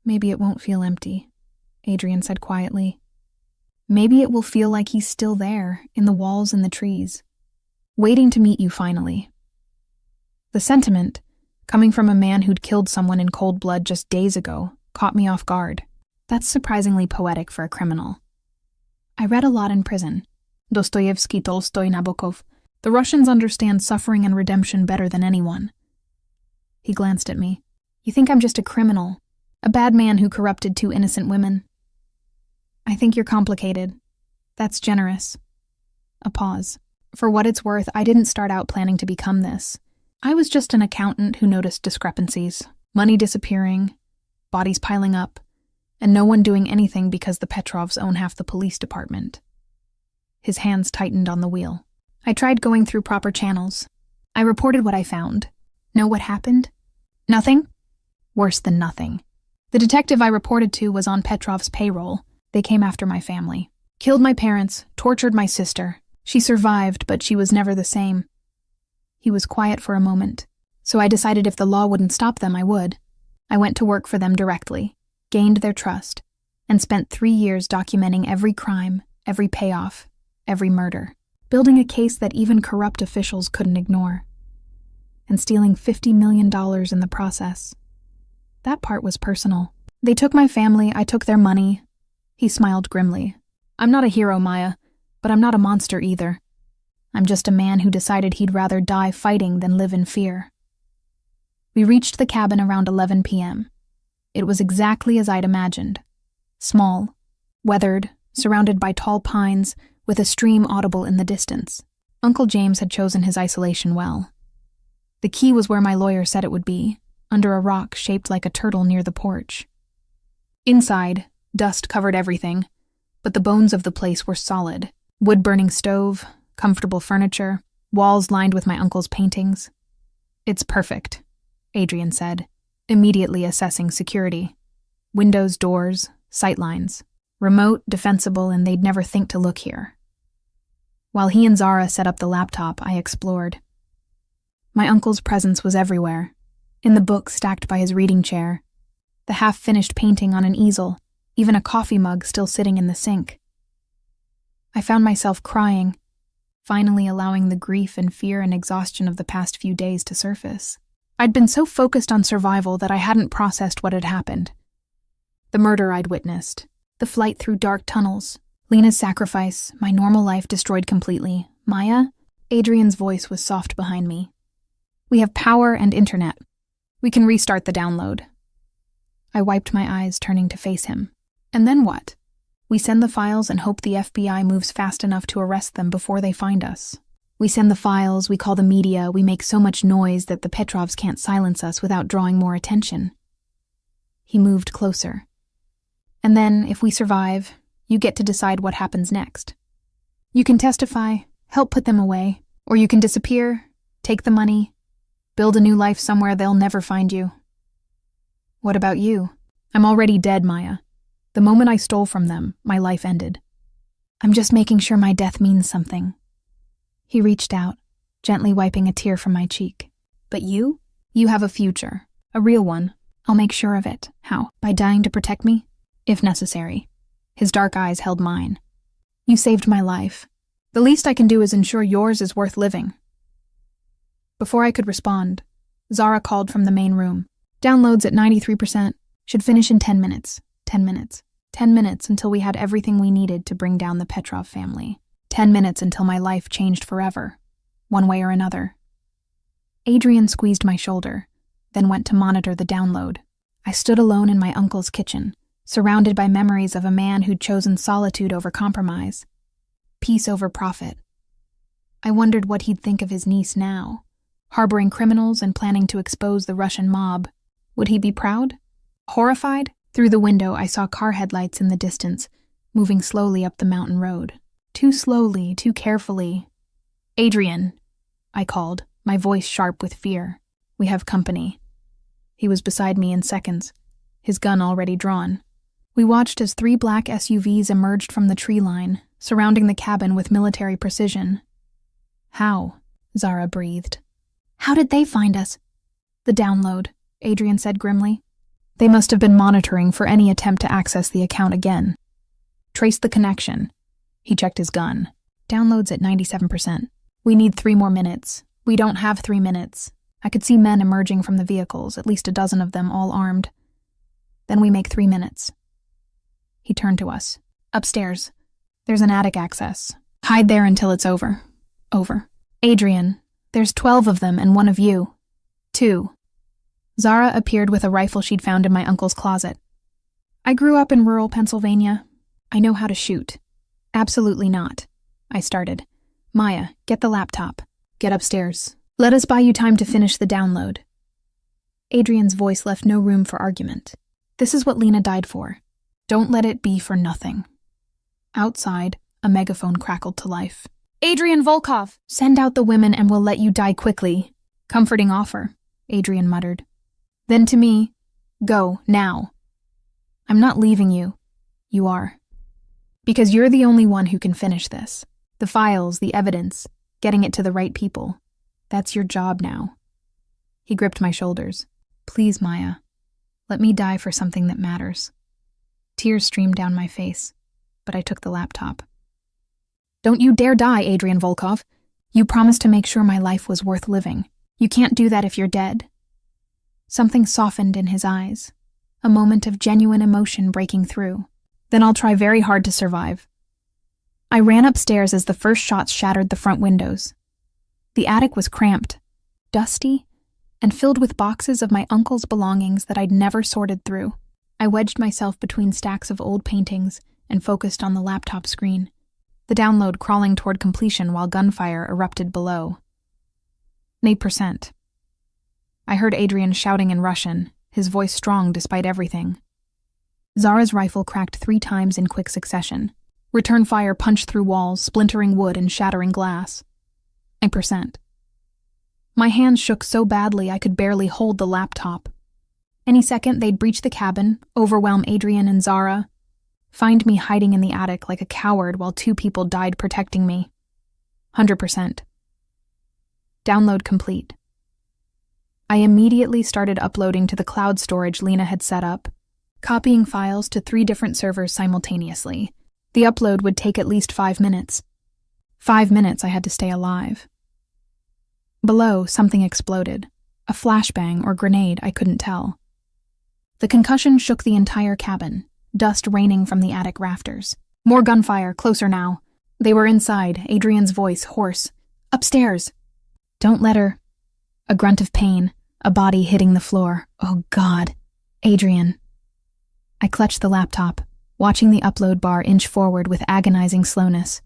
Maybe it won't feel empty, Adrian said quietly. Maybe it will feel like he's still there, in the walls and the trees, waiting to meet you finally. The sentiment, coming from a man who'd killed someone in cold blood just days ago, caught me off guard. That's surprisingly poetic for a criminal. I read a lot in prison. Dostoevsky, Tolstoy, Nabokov. The Russians understand suffering and redemption better than anyone. He glanced at me. You think I'm just a criminal, a bad man who corrupted 2 innocent women? I think you're complicated. That's generous. A pause. For what it's worth, I didn't start out planning to become this. I was just an accountant who noticed discrepancies, money disappearing, bodies piling up, and no one doing anything because the Petrovs own half the police department. His hands tightened on the wheel. I tried going through proper channels. I reported what I found. Know what happened? Nothing? Worse than nothing. The detective I reported to was on Petrov's payroll. They came after my family. Killed my parents, tortured my sister. She survived, but she was never the same. He was quiet for a moment, so I decided if the law wouldn't stop them, I would. I went to work for them directly, gained their trust, and spent 3 years documenting every crime, every payoff, every murder, building a case that even corrupt officials couldn't ignore, and stealing $50 million in the process. That part was personal. They took my family, I took their money. He smiled grimly. I'm not a hero, Maya, but I'm not a monster either. I'm just a man who decided he'd rather die fighting than live in fear. We reached the cabin around 11 p.m. It was exactly as I'd imagined. Small, weathered, surrounded by tall pines, with a stream audible in the distance. Uncle James had chosen his isolation well. The key was where my lawyer said it would be, under a rock shaped like a turtle near the porch. Inside, dust covered everything, but the bones of the place were solid. Wood-burning stove, comfortable furniture, walls lined with my uncle's paintings. It's perfect, Adrian said, immediately assessing security. Windows, doors, sightlines. Remote, defensible, and they'd never think to look here. While he and Zara set up the laptop, I explored. My uncle's presence was everywhere. In the book stacked by his reading chair, the half-finished painting on an easel, even a coffee mug still sitting in the sink. I found myself crying, finally allowing the grief and fear and exhaustion of the past few days to surface. I'd been so focused on survival that I hadn't processed what had happened. The murder I'd witnessed, the flight through dark tunnels, Lena's sacrifice, my normal life destroyed completely. Maya? Adrian's voice was soft behind me. We have power and internet. We can restart the download. I wiped my eyes, turning to face him. And then what? We send the files and hope the FBI moves fast enough to arrest them before they find us. We send the files, we call the media, we make so much noise that the Petrovs can't silence us without drawing more attention. He moved closer. And then, if we survive, you get to decide what happens next. You can testify, help put them away, or you can disappear, take the money, build a new life somewhere they'll never find you. What about you? I'm already dead, Maya. The moment I stole from them, my life ended. I'm just making sure my death means something. He reached out, gently wiping a tear from my cheek. But you? You have a future. A real one. I'll make sure of it. How? By dying to protect me? If necessary. His dark eyes held mine. You saved my life. The least I can do is ensure yours is worth living. Before I could respond, Zara called from the main room. Downloads at 93%. Should finish in 10 minutes. 10 minutes. 10 minutes until we had everything we needed to bring down the Petrov family. 10 minutes until my life changed forever, one way or another. Adrian squeezed my shoulder, then went to monitor the download. I stood alone in my uncle's kitchen, surrounded by memories of a man who'd chosen solitude over compromise, peace over profit. I wondered what he'd think of his niece now, harboring criminals and planning to expose the Russian mob. Would he be proud? Horrified? Through the window, I saw car headlights in the distance, moving slowly up the mountain road. Too slowly, too carefully. Adrian, I called, my voice sharp with fear. We have company. He was beside me in seconds, his gun already drawn. We watched as 3 black SUVs emerged from the tree line, surrounding the cabin with military precision. How? Zara breathed. How did they find us? The download, Adrian said grimly. They must have been monitoring for any attempt to access the account again. Trace the connection. He checked his gun. Downloads at 97%. We need 3 more minutes. We don't have 3 minutes. I could see men emerging from the vehicles, at least a dozen of them, all armed. Then we make 3 minutes. He turned to us. Upstairs. There's an attic access. Hide there until it's over. Over. Adrian, there's 12 of them and 1 of you. 2. Zara appeared with a rifle she'd found in my uncle's closet. I grew up in rural Pennsylvania. I know how to shoot. Absolutely not. I started. Maya, get the laptop. Get upstairs. Let us buy you time to finish the download. Adrian's voice left no room for argument. This is what Lena died for. Don't let it be for nothing. Outside, a megaphone crackled to life. Adrian Volkov, send out the women and we'll let you die quickly. Comforting offer, Adrian muttered. Then to me, go, now. I'm not leaving you. You are. Because you're the only one who can finish this. The files, the evidence, getting it to the right people. That's your job now. He gripped my shoulders. Please, Maya, let me die for something that matters. Tears streamed down my face, but I took the laptop. Don't you dare die, Adrian Volkov. You promised to make sure my life was worth living. You can't do that if you're dead. Something softened in his eyes, a moment of genuine emotion breaking through. Then I'll try very hard to survive. I ran upstairs as the first shots shattered the front windows. The attic was cramped, dusty, and filled with boxes of my uncle's belongings that I'd never sorted through. I wedged myself between stacks of old paintings and focused on the laptop screen, the download crawling toward completion while gunfire erupted below. 8%. I heard Adrian shouting in Russian, his voice strong despite everything. Zara's rifle cracked 3 times in quick succession. Return fire punched through walls, splintering wood and shattering glass. 9%. My hands shook so badly I could barely hold the laptop. Any second they'd breach the cabin, overwhelm Adrian and Zara, find me hiding in the attic like a coward while 2 people died protecting me. 100%. Download complete. I immediately started uploading to the cloud storage Lena had set up, copying files to 3 different servers simultaneously. The upload would take at least 5 minutes. 5 minutes I had to stay alive. Below, something exploded. A flashbang or grenade, I couldn't tell. The concussion shook the entire cabin, dust raining from the attic rafters. More gunfire, closer now. They were inside, Adrian's voice hoarse. Upstairs! Don't let her. A grunt of pain, a body hitting the floor. Oh God. Adrian. I clutched the laptop, watching the upload bar inch forward with agonizing slowness.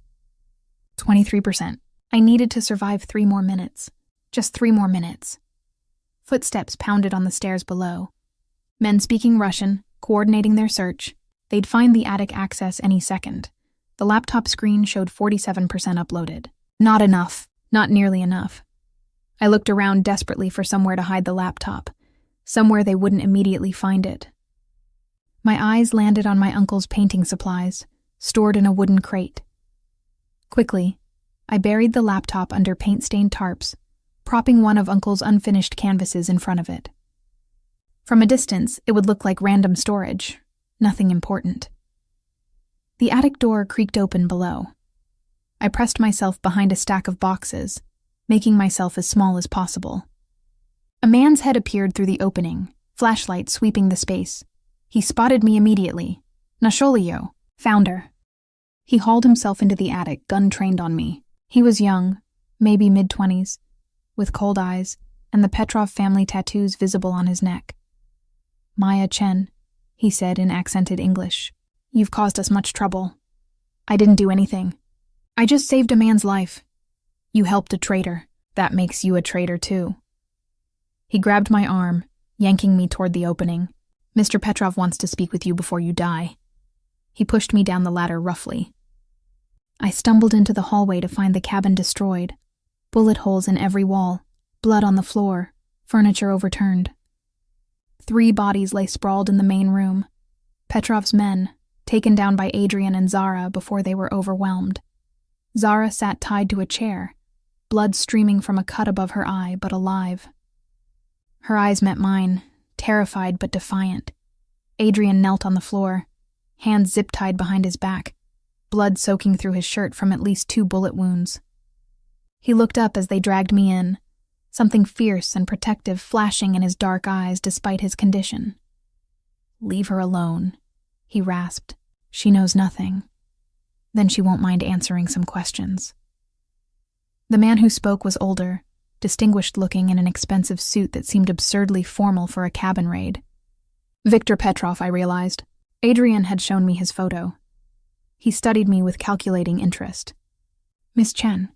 23%. I needed to survive 3 more minutes. Just 3 more minutes. Footsteps pounded on the stairs below. Men speaking Russian, coordinating their search. They'd find the attic access any second. The laptop screen showed 47% uploaded. Not enough. Not nearly enough. I looked around desperately for somewhere to hide the laptop, somewhere they wouldn't immediately find it. My eyes landed on my uncle's painting supplies, stored in a wooden crate. Quickly, I buried the laptop under paint-stained tarps, propping one of Uncle's unfinished canvases in front of it. From a distance, it would look like random storage, nothing important. The attic door creaked open below. I pressed myself behind a stack of boxes, making myself as small as possible. A man's head appeared through the opening, flashlight sweeping the space. He spotted me immediately. Nasholio, founder. He hauled himself into the attic, gun trained on me. He was young, maybe mid-20s, with cold eyes and the Petrov family tattoos visible on his neck. Maya Chen, he said in accented English. You've caused us much trouble. I didn't do anything. I just saved a man's life. You helped a traitor. That makes you a traitor too. He grabbed my arm, yanking me toward the opening. Mr. Petrov wants to speak with you before you die. He pushed me down the ladder roughly. I stumbled into the hallway to find the cabin destroyed. Bullet holes in every wall, blood on the floor, furniture overturned. 3 bodies lay sprawled in the main room. Petrov's men, taken down by Adrian and Zara before they were overwhelmed. Zara sat tied to a chair, blood streaming from a cut above her eye, but alive. Her eyes met mine, terrified but defiant. Adrian knelt on the floor, hands zip-tied behind his back, blood soaking through his shirt from at least 2 bullet wounds. He looked up as they dragged me in, something fierce and protective flashing in his dark eyes despite his condition. Leave her alone, he rasped. She knows nothing. Then she won't mind answering some questions. The man who spoke was older, distinguished-looking in an expensive suit that seemed absurdly formal for a cabin raid. Viktor Petrov, I realized. Adrian had shown me his photo. He studied me with calculating interest. Miss Chen,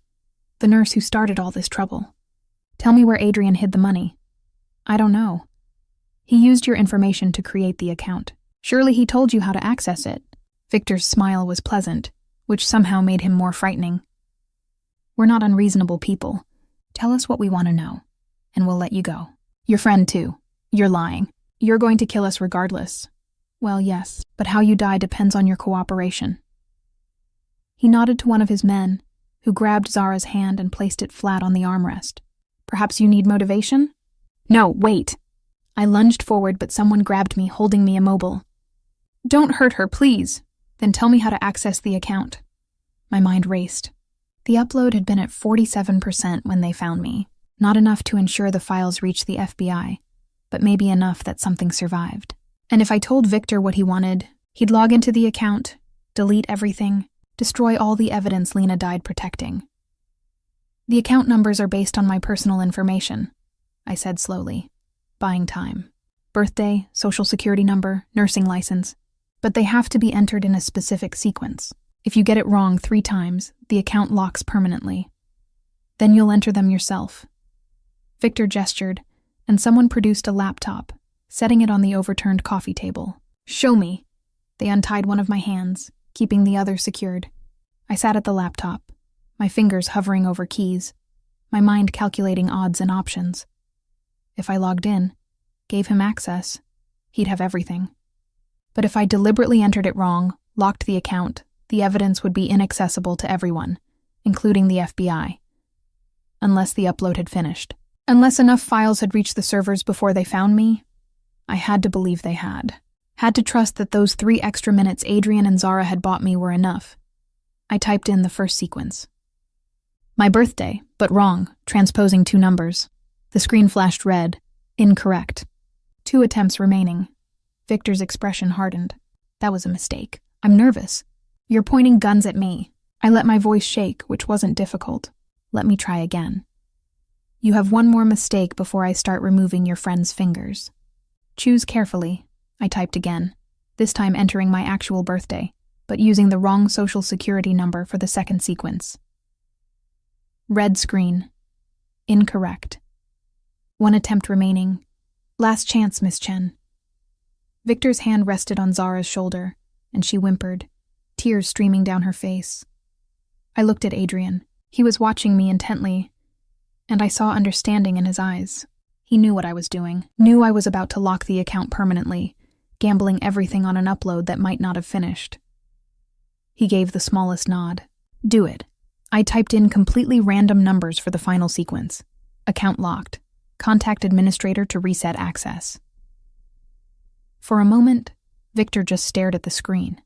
The nurse who started all this trouble. Tell me where Adrian hid the money. I don't know. He used your information to create the account. Surely he told you how to access it. Victor's smile was pleasant, which somehow made him more frightening. We're not unreasonable people. Tell us what we want to know, and we'll let you go. Your friend, too. You're lying. You're going to kill us regardless. Well, yes, but how you die depends on your cooperation. He nodded to one of his men, who grabbed Zara's hand and placed it flat on the armrest. Perhaps you need motivation? No, wait. I lunged forward, but someone grabbed me, holding me immobile. Don't hurt her, please. Then tell me how to access the account. My mind raced. The upload had been at 47% when they found me. Not enough to ensure the files reached the FBI, but maybe enough that something survived. And if I told Victor what he wanted, he'd log into the account, delete everything, destroy all the evidence Lena died protecting. The account numbers are based on my personal information, I said slowly, buying time. Birthday, social security number, nursing license. But they have to be entered in a specific sequence. If you get it wrong 3 times, the account locks permanently. Then you'll enter them yourself. Victor gestured, and someone produced a laptop, setting it on the overturned coffee table. Show me. They untied one of my hands, keeping the other secured. I sat at the laptop, my fingers hovering over keys, my mind calculating odds and options. If I logged in, gave him access, he'd have everything. But if I deliberately entered it wrong, locked the account, the evidence would be inaccessible to everyone, including the FBI. Unless the upload had finished. Unless enough files had reached the servers before they found me, I had to believe they had. Had to trust that those 3 extra minutes Adrian and Zara had bought me were enough. I typed in the first sequence. My birthday, but wrong, transposing 2 numbers. The screen flashed red. Incorrect. 2 attempts remaining. Victor's expression hardened. That was a mistake. I'm nervous. You're pointing guns at me. I let my voice shake, which wasn't difficult. Let me try again. You have 1 more mistake before I start removing your friend's fingers. Choose carefully. I typed again, this time entering my actual birthday, but using the wrong social security number for the second sequence. Red screen. Incorrect. 1 attempt remaining. Last chance, Miss Chen. Victor's hand rested on Zara's shoulder, and she whimpered, tears streaming down her face. I looked at Adrian. He was watching me intently, and I saw understanding in his eyes. He knew what I was doing, knew I was about to lock the account permanently, gambling everything on an upload that might not have finished. He gave the smallest nod. Do it. I typed in completely random numbers for the final sequence. Account locked. Contact administrator to reset access. For a moment, Victor just stared at the screen.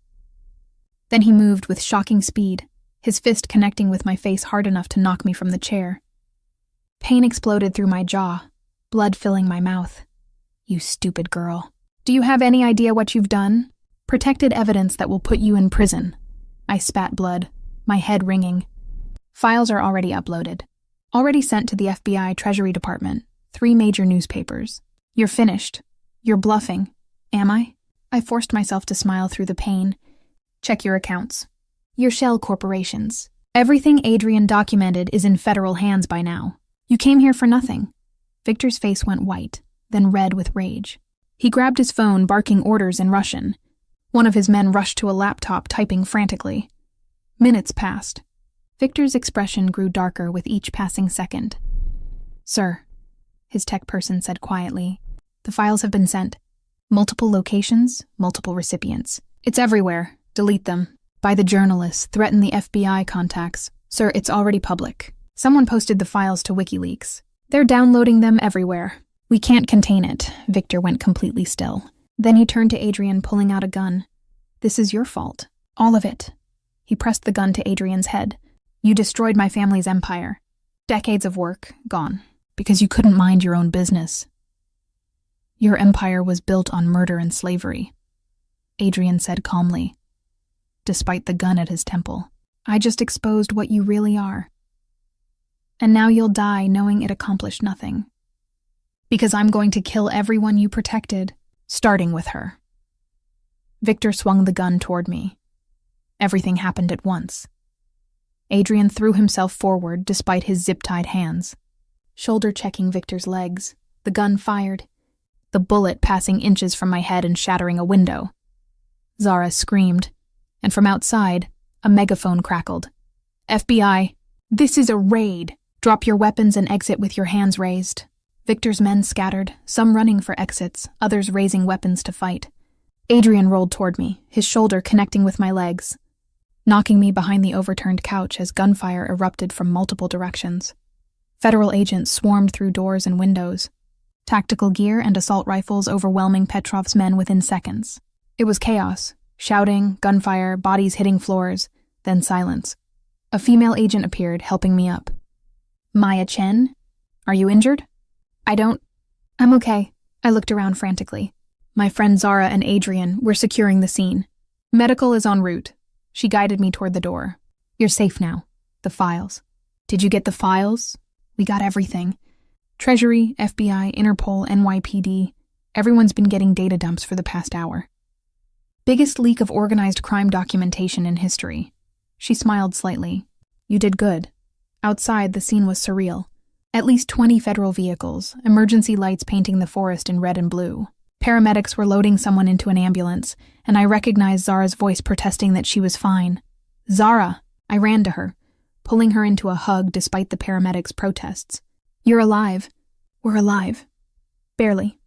Then he moved with shocking speed, his fist connecting with my face hard enough to knock me from the chair. Pain exploded through my jaw, blood filling my mouth. You stupid girl. Do you have any idea what you've done? Protected evidence that will put you in prison. I spat blood, my head ringing. Files are already uploaded. Already sent to the FBI Treasury Department, 3 major newspapers. You're finished. You're bluffing. Am I? I forced myself to smile through the pain. Check your accounts. Your shell corporations. Everything Adrian documented is in federal hands by now. You came here for nothing. Victor's face went white, then red with rage. He grabbed his phone, barking orders in Russian. One of his men rushed to a laptop, typing frantically. Minutes passed. Victor's expression grew darker with each passing second. Sir, his tech person said quietly, the files have been sent. Multiple locations, multiple recipients. It's everywhere. Delete them. By the journalists, threaten the FBI contacts. Sir, it's already public. Someone posted the files to WikiLeaks. They're downloading them everywhere. We can't contain it. Victor went completely still. Then he turned to Adrian, pulling out a gun. This is your fault. All of it. He pressed the gun to Adrian's head. You destroyed my family's empire. Decades of work, gone. Because you couldn't mind your own business. Your empire was built on murder and slavery, Adrian said calmly, despite the gun at his temple. I just exposed what you really are. And now you'll die knowing it accomplished nothing. Because I'm going to kill everyone you protected, starting with her. Victor swung the gun toward me. Everything happened at once. Adrian threw himself forward despite his zip-tied hands. Shoulder-checking Victor's legs, the gun fired, the bullet passing inches from my head and shattering a window. Zara screamed, and from outside, a megaphone crackled. FBI, this is a raid. Drop your weapons and exit with your hands raised. Victor's men scattered, some running for exits, others raising weapons to fight. Adrian rolled toward me, his shoulder connecting with my legs, knocking me behind the overturned couch as gunfire erupted from multiple directions. Federal agents swarmed through doors and windows, tactical gear and assault rifles overwhelming Petrov's men within seconds. It was chaos, shouting, gunfire, bodies hitting floors, then silence. A female agent appeared, helping me up. Maya Chen? Are you injured? I'm okay. I looked around frantically. My friend Zara and Adrian were securing the scene. Medical is en route. She guided me toward the door. You're safe now. The files. Did you get the files? We got everything. Treasury, FBI, Interpol, NYPD. Everyone's been getting data dumps for the past hour. Biggest leak of organized crime documentation in history. She smiled slightly. You did good. Outside, the scene was surreal. At least 20 federal vehicles, emergency lights painting the forest in red and blue. Paramedics were loading someone into an ambulance, and I recognized Zara's voice protesting that she was fine. Zara! I ran to her, pulling her into a hug despite the paramedics' protests. You're alive. We're alive. Barely.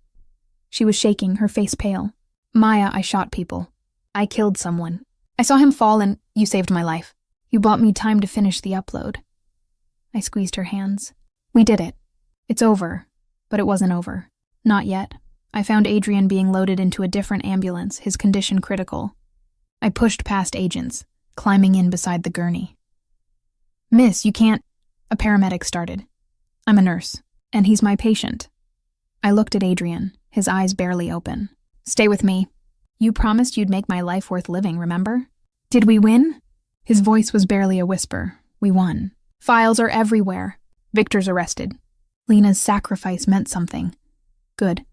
She was shaking, her face pale. Maya, I shot people. I killed someone. I saw him fall and you saved my life. You bought me time to finish the upload. I squeezed her hands. We did it. It's over. But it wasn't over. Not yet. I found Adrian being loaded into a different ambulance, his condition critical. I pushed past agents, climbing in beside the gurney. Miss, you can't... A paramedic started. I'm a nurse, and he's my patient. I looked at Adrian, his eyes barely open. Stay with me. You promised you'd make my life worth living, remember? Did we win? His voice was barely a whisper. We won. Files are everywhere. Victor's arrested. Lena's sacrifice meant something. Good.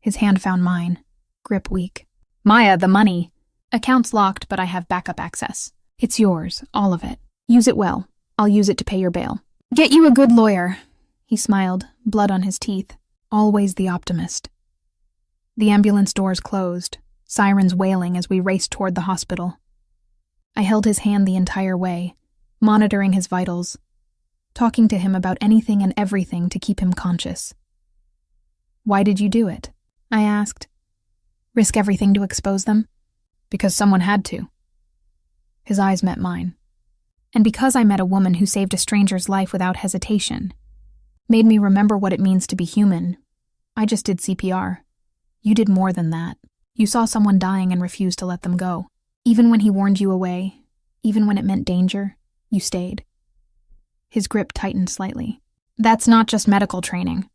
His hand found mine. Grip weak. Maya, the money. Account's locked, but I have backup access. It's yours, all of it. Use it well. I'll use it to pay your bail. Get you a good lawyer. He smiled, blood on his teeth. Always the optimist. The ambulance doors closed, sirens wailing as we raced toward the hospital. I held his hand the entire way, monitoring his vitals, talking to him about anything and everything to keep him conscious. Why did you do it? I asked. Risk everything to expose them? Because someone had to. His eyes met mine. And because I met a woman who saved a stranger's life without hesitation, made me remember what it means to be human. I just did CPR. You did more than that. You saw someone dying and refused to let them go. Even when he warned you away, even when it meant danger, you stayed. His grip tightened slightly. That's not just medical training.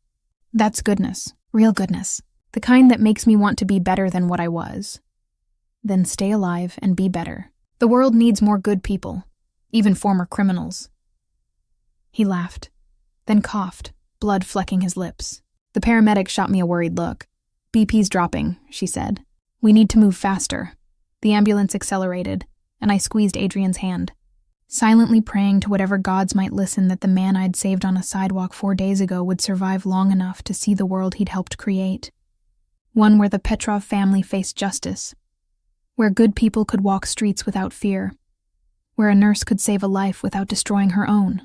That's goodness, real goodness. The kind that makes me want to be better than what I was. Then stay alive and be better. The world needs more good people, even former criminals. He laughed, then coughed, blood flecking his lips. The paramedic shot me a worried look. BP's dropping, she said. We need to move faster. The ambulance accelerated, and I squeezed Adrian's hand, silently praying to whatever gods might listen that the man I'd saved on a sidewalk 4 days ago would survive long enough to see the world he'd helped create. One where the Petrov family faced justice, where good people could walk streets without fear, where a nurse could save a life without destroying her own.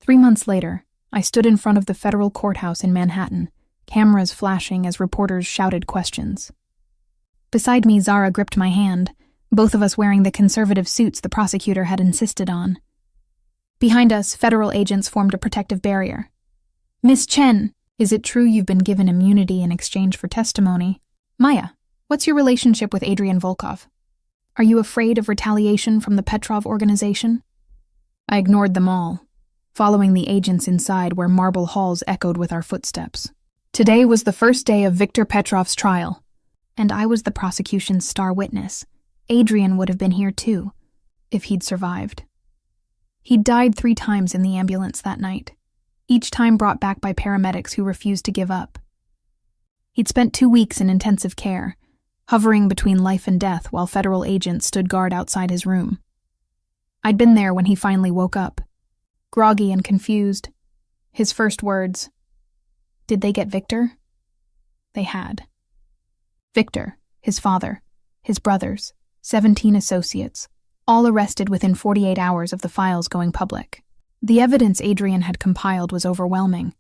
3 months later, I stood in front of the federal courthouse in Manhattan, cameras flashing as reporters shouted questions. Beside me, Zara gripped my hand, both of us wearing the conservative suits the prosecutor had insisted on. Behind us, federal agents formed a protective barrier. Miss Chen, is it true you've been given immunity in exchange for testimony? Maya, what's your relationship with Adrian Volkov? Are you afraid of retaliation from the Petrov organization? I ignored them all, following the agents inside where marble halls echoed with our footsteps. Today was the first day of Viktor Petrov's trial, and I was the prosecution's star witness. Adrian would have been here too, if he'd survived. He'd died 3 times in the ambulance that night, each time brought back by paramedics who refused to give up. He'd spent 2 weeks in intensive care, hovering between life and death while federal agents stood guard outside his room. I'd been there when he finally woke up, groggy and confused. His first words, "Did they get Victor?" They had. Victor, his father, his brothers, 17 associates, all arrested within 48 hours of the files going public. The evidence Adrian had compiled was overwhelming.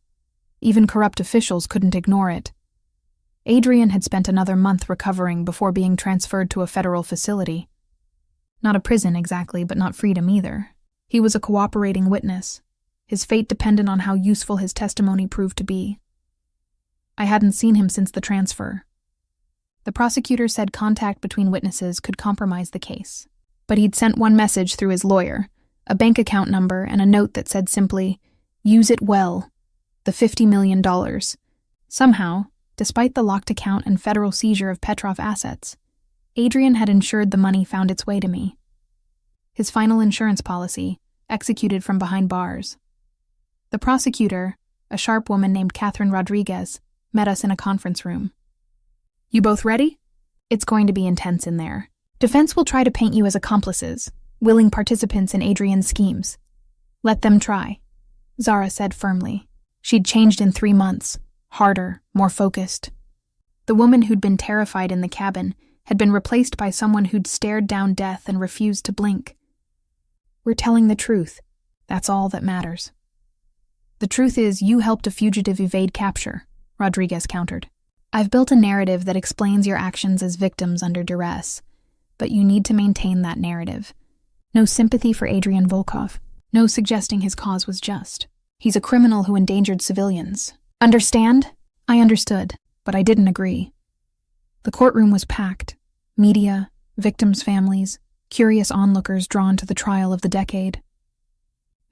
Even corrupt officials couldn't ignore it. Adrian had spent another month recovering before being transferred to a federal facility. Not a prison exactly, but not freedom either. He was a cooperating witness. His fate depended on how useful his testimony proved to be. I hadn't seen him since the transfer. The prosecutor said contact between witnesses could compromise the case. But he'd sent one message through his lawyer, a bank account number and a note that said simply, "Use it well. The $50 million. Somehow, despite the locked account and federal seizure of Petrov assets, Adrian had ensured the money found its way to me. His final insurance policy, executed from behind bars. The prosecutor, a sharp woman named Catherine Rodriguez, met us in a conference room. "You both ready? It's going to be intense in there. Defense will try to paint you as accomplices, willing participants in Adrian's schemes. Let them try," Zara said firmly. She'd changed in 3 months, harder, more focused. The woman who'd been terrified in the cabin had been replaced by someone who'd stared down death and refused to blink. "We're telling the truth. That's all that matters." "The truth is, you helped a fugitive evade capture," Rodriguez countered. "I've built a narrative that explains your actions as victims under duress, but you need to maintain that narrative. No sympathy for Adrian Volkov. No suggesting his cause was just. He's a criminal who endangered civilians. Understand?" I understood, but I didn't agree. The courtroom was packed. Media, victims' families, curious onlookers drawn to the trial of the decade.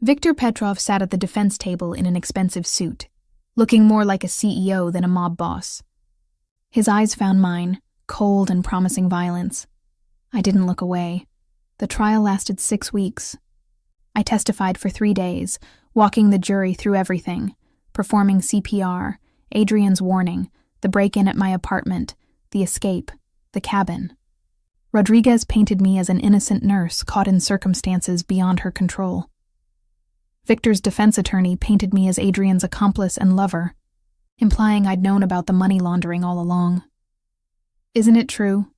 Viktor Petrov sat at the defense table in an expensive suit, looking more like a CEO than a mob boss. His eyes found mine, cold and promising violence. I didn't look away. The trial lasted 6 weeks. I testified for 3 days, walking the jury through everything, performing CPR, Adrian's warning, the break-in at my apartment, the escape, the cabin. Rodriguez painted me as an innocent nurse caught in circumstances beyond her control. Victor's defense attorney painted me as Adrian's accomplice and lover, implying I'd known about the money laundering all along. "Isn't it true,"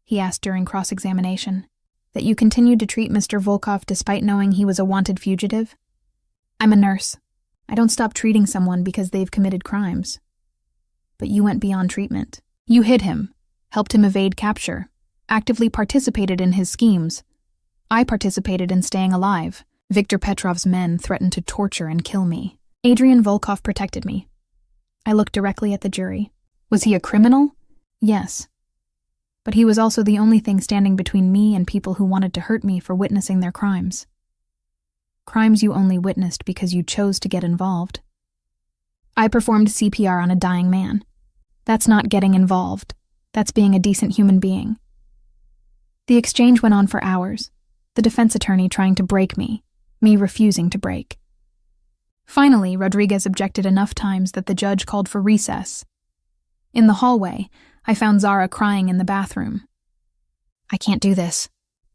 he asked during cross-examination, "that you continued to treat Mr. Volkov despite knowing he was a wanted fugitive?" "I'm a nurse. I don't stop treating someone because they've committed crimes." "But you went beyond treatment. You hid him, helped him evade capture, actively participated in his schemes. I participated in staying alive. Viktor Petrov's men threatened to torture and kill me. Adrian Volkov protected me." I looked directly at the jury. "Was he a criminal?" "Yes. But he was also the only thing standing between me and people who wanted to hurt me for witnessing their crimes. Crimes you only witnessed because you chose to get involved. I performed CPR on a dying man. That's not getting involved. That's being a decent human being." The exchange went on for hours, the defense attorney trying to break me refusing to break. Finally, Rodriguez objected enough times that the judge called for recess. In the hallway, I found Zara crying in the bathroom. "I can't do this."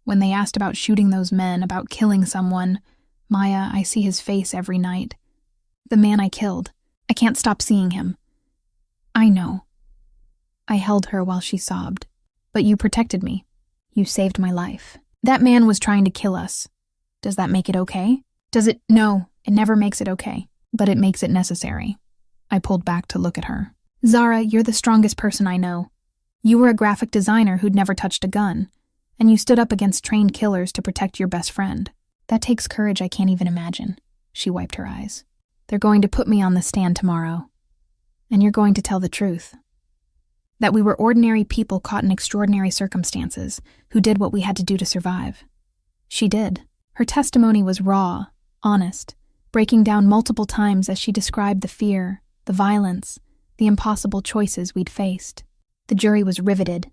When they asked about shooting those men, about killing someone, "Maya, I see his face every night. The man I killed. I can't stop seeing him." "I know." I held her while she sobbed. "But you protected me. You saved my life. That man was trying to kill us. Does that make it okay? Does it? No, it never makes it okay. But it makes it necessary." I pulled back to look at her. "Zara, you're the strongest person I know. You were a graphic designer who'd never touched a gun, and you stood up against trained killers to protect your best friend. That takes courage I can't even imagine." She wiped her eyes. "They're going to put me on the stand tomorrow. And you're going to tell the truth. That we were ordinary people caught in extraordinary circumstances, who did what we had to do to survive." She did. Her testimony was raw, honest, breaking down multiple times as she described the fear, the violence, the impossible choices we'd faced. The jury was riveted.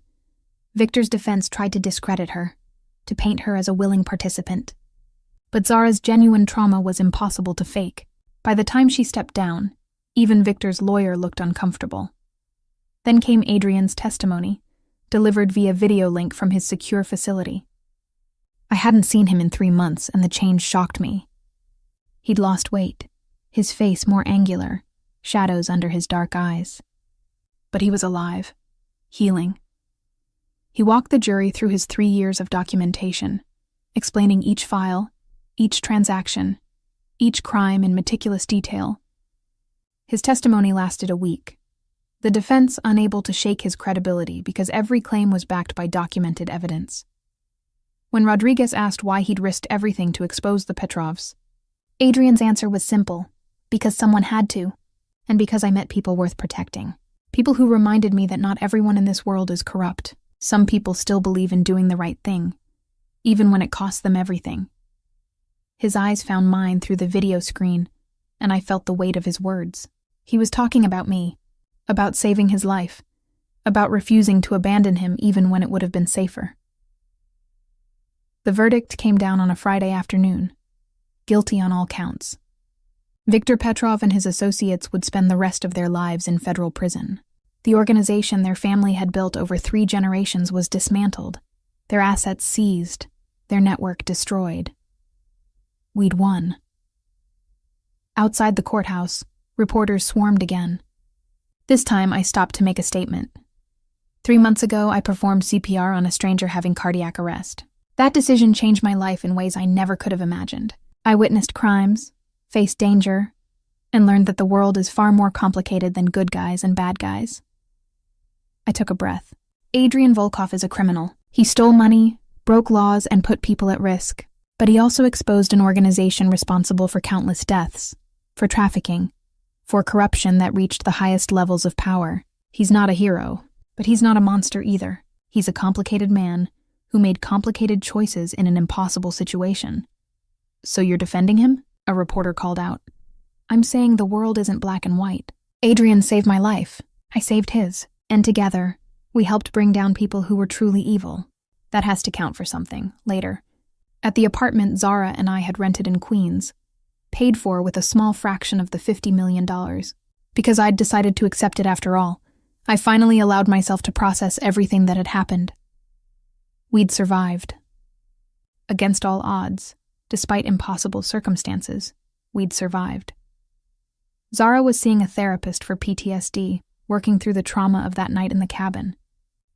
Victor's defense tried to discredit her, to paint her as a willing participant. But Zara's genuine trauma was impossible to fake. By the time she stepped down, even Victor's lawyer looked uncomfortable. Then came Adrian's testimony, delivered via video link from his secure facility. I hadn't seen him in 3 months, and the change shocked me. He'd lost weight, his face more angular, shadows under his dark eyes. But he was alive, healing. He walked the jury through his 3 years of documentation, explaining each file, each transaction, each crime in meticulous detail. His testimony lasted a week, the defense unable to shake his credibility because every claim was backed by documented evidence. When Rodriguez asked why he'd risked everything to expose the Petrovs, Adrian's answer was simple: because someone had to, and because I met people worth protecting. People who reminded me that not everyone in this world is corrupt. Some people still believe in doing the right thing, even when it costs them everything. His eyes found mine through the video screen, and I felt the weight of his words. He was talking about me, about saving his life, about refusing to abandon him even when it would have been safer. The verdict came down on a Friday afternoon. Guilty on all counts. Viktor Petrov and his associates would spend the rest of their lives in federal prison. The organization their family had built over 3 generations was dismantled, their assets seized, their network destroyed. We'd won. Outside the courthouse, reporters swarmed again. This time, I stopped to make a statement. 3 months ago, I performed CPR on a stranger having cardiac arrest. That decision changed my life in ways I never could have imagined. I witnessed crimes, faced danger, and learned that the world is far more complicated than good guys and bad guys. I took a breath. Adrian Volkov is a criminal. He stole money, broke laws, and put people at risk. But he also exposed an organization responsible for countless deaths, for trafficking, for corruption that reached the highest levels of power. He's not a hero, but he's not a monster either. He's a complicated man who made complicated choices in an impossible situation. So you're defending him? A reporter called out. I'm saying the world isn't black and white. Adrian saved my life. I saved his. And together, we helped bring down people who were truly evil. That has to count for something, later. At the apartment Zara and I had rented in Queens, paid for with a small fraction of the $50 million. Because I'd decided to accept it after all, I finally allowed myself to process everything that had happened. We'd survived. Against all odds, despite impossible circumstances, we'd survived. Zara was seeing a therapist for PTSD, working through the trauma of that night in the cabin.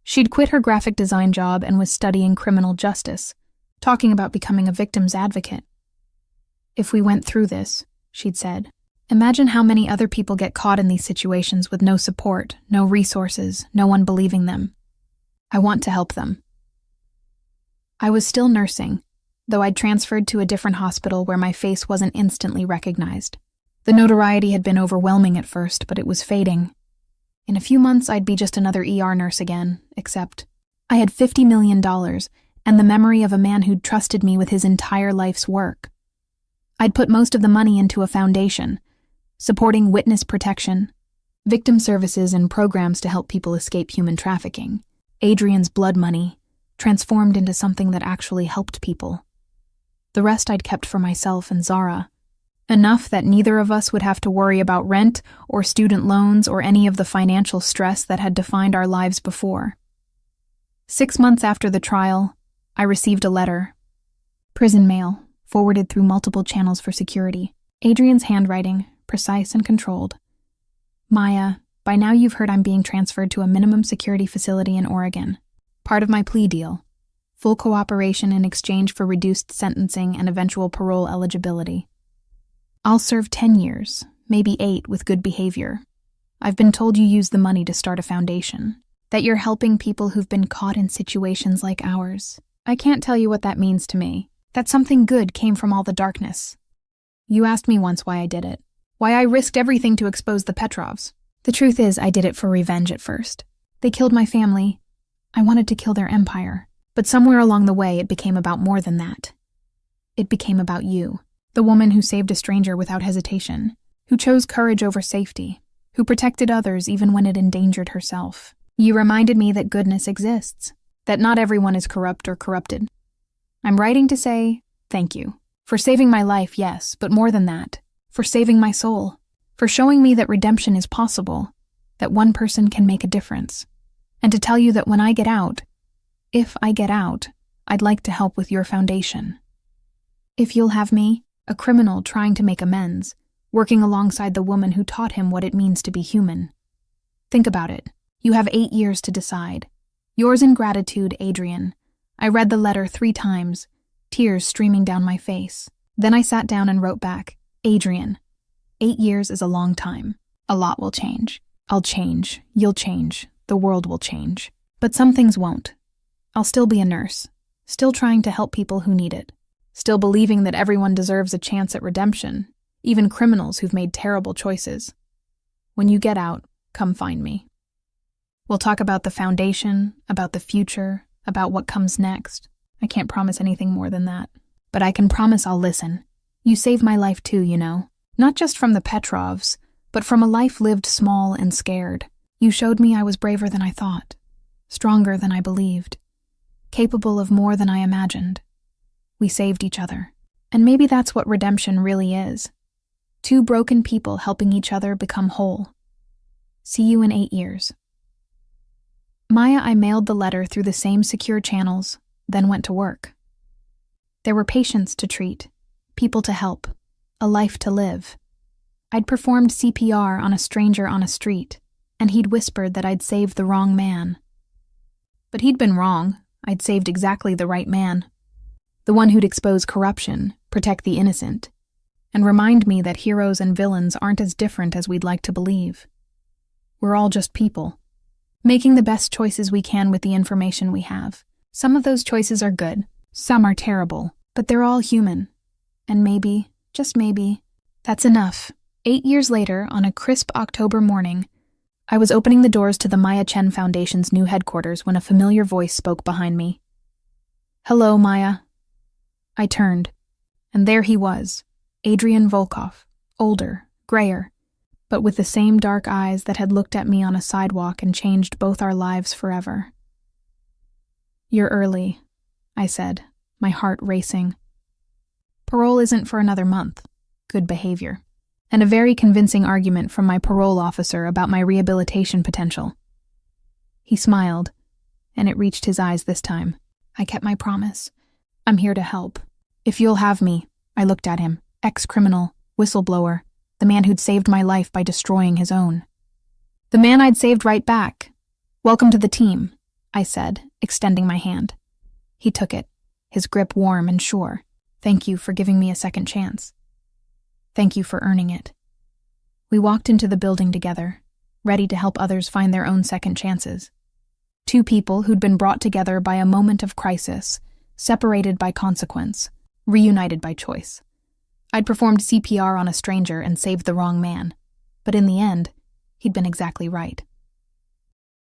She'd quit her graphic design job and was studying criminal justice, talking about becoming a victim's advocate. If we went through this, she'd said, imagine how many other people get caught in these situations with no support, no resources, no one believing them. I want to help them. I was still nursing, though I'd transferred to a different hospital where my face wasn't instantly recognized. The notoriety had been overwhelming at first, but it was fading. In a few months, I'd be just another ER nurse again, except I had $50 million and the memory of a man who'd trusted me with his entire life's work. I'd put most of the money into a foundation, supporting witness protection, victim services, and programs to help people escape human trafficking. Adrian's blood money transformed into something that actually helped people. The rest I'd kept for myself and Zara. Enough that neither of us would have to worry about rent or student loans or any of the financial stress that had defined our lives before. 6 months after the trial, I received a letter. Prison mail, forwarded through multiple channels for security. Adrian's handwriting, precise and controlled. Maya, by now you've heard I'm being transferred to a minimum security facility in Oregon. Part of my plea deal. Full cooperation in exchange for reduced sentencing and eventual parole eligibility. I'll serve 10 years, maybe 8 with good behavior. I've been told you use the money to start a foundation, that you're helping people who've been caught in situations like ours. I can't tell you what that means to me, that something good came from all the darkness. You asked me once why I did it, why I risked everything to expose the Petrovs. The truth is, I did it for revenge at first. They killed my family. I wanted to kill their empire. But somewhere along the way, it became about more than that. It became about you, the woman who saved a stranger without hesitation, who chose courage over safety, who protected others even when it endangered herself. You reminded me that goodness exists, that not everyone is corrupt or corrupted. I'm writing to say thank you. For saving my life, yes, but more than that, for saving my soul, for showing me that redemption is possible, that one person can make a difference, and to tell you that when I get out, if I get out, I'd like to help with your foundation. If you'll have me, a criminal trying to make amends, working alongside the woman who taught him what it means to be human. Think about it. You have 8 years to decide. Yours in gratitude, Adrian. I read the letter 3 times, tears streaming down my face. Then I sat down and wrote back, Adrian, 8 years is a long time. A lot will change. I'll change. You'll change. The world will change. But some things won't. I'll still be a nurse, still trying to help people who need it, still believing that everyone deserves a chance at redemption, even criminals who've made terrible choices. When you get out, come find me. We'll talk about the foundation, about the future, about what comes next. I can't promise anything more than that. But I can promise I'll listen. You saved my life too, you know. Not just from the Petrovs, but from a life lived small and scared. You showed me I was braver than I thought, stronger than I believed, capable of more than I imagined. We saved each other. And maybe that's what redemption really is. 2 broken people helping each other become whole. See you in 8 years. Maya, I mailed the letter through the same secure channels, then went to work. There were patients to treat, people to help, a life to live. I'd performed CPR on a stranger on a street, and he'd whispered that I'd saved the wrong man. But he'd been wrong. I'd saved exactly the right man. The one who'd expose corruption, protect the innocent, and remind me that heroes and villains aren't as different as we'd like to believe. We're all just people, making the best choices we can with the information we have. Some of those choices are good, some are terrible, but they're all human. And maybe, just maybe, that's enough. 8 years later, on a crisp October morning, I was opening the doors to the Maya Chen Foundation's new headquarters when a familiar voice spoke behind me. Hello, Maya. I turned, and there he was, Adrian Volkov, older, grayer, but with the same dark eyes that had looked at me on a sidewalk and changed both our lives forever. You're early, I said, my heart racing. Parole isn't for another month. Good behavior. And a very convincing argument from my parole officer about my rehabilitation potential. He smiled, and it reached his eyes this time. I kept my promise. I'm here to help. If you'll have me, I looked at him, ex-criminal, whistleblower, the man who'd saved my life by destroying his own. The man I'd saved right back. Welcome to the team, I said, extending my hand. He took it, his grip warm and sure. Thank you for giving me a second chance. Thank you for earning it. We walked into the building together, ready to help others find their own second chances. 2 people who'd been brought together by a moment of crisis, separated by consequence, reunited by choice. I'd performed CPR on a stranger and saved the wrong man, but in the end, he'd been exactly right.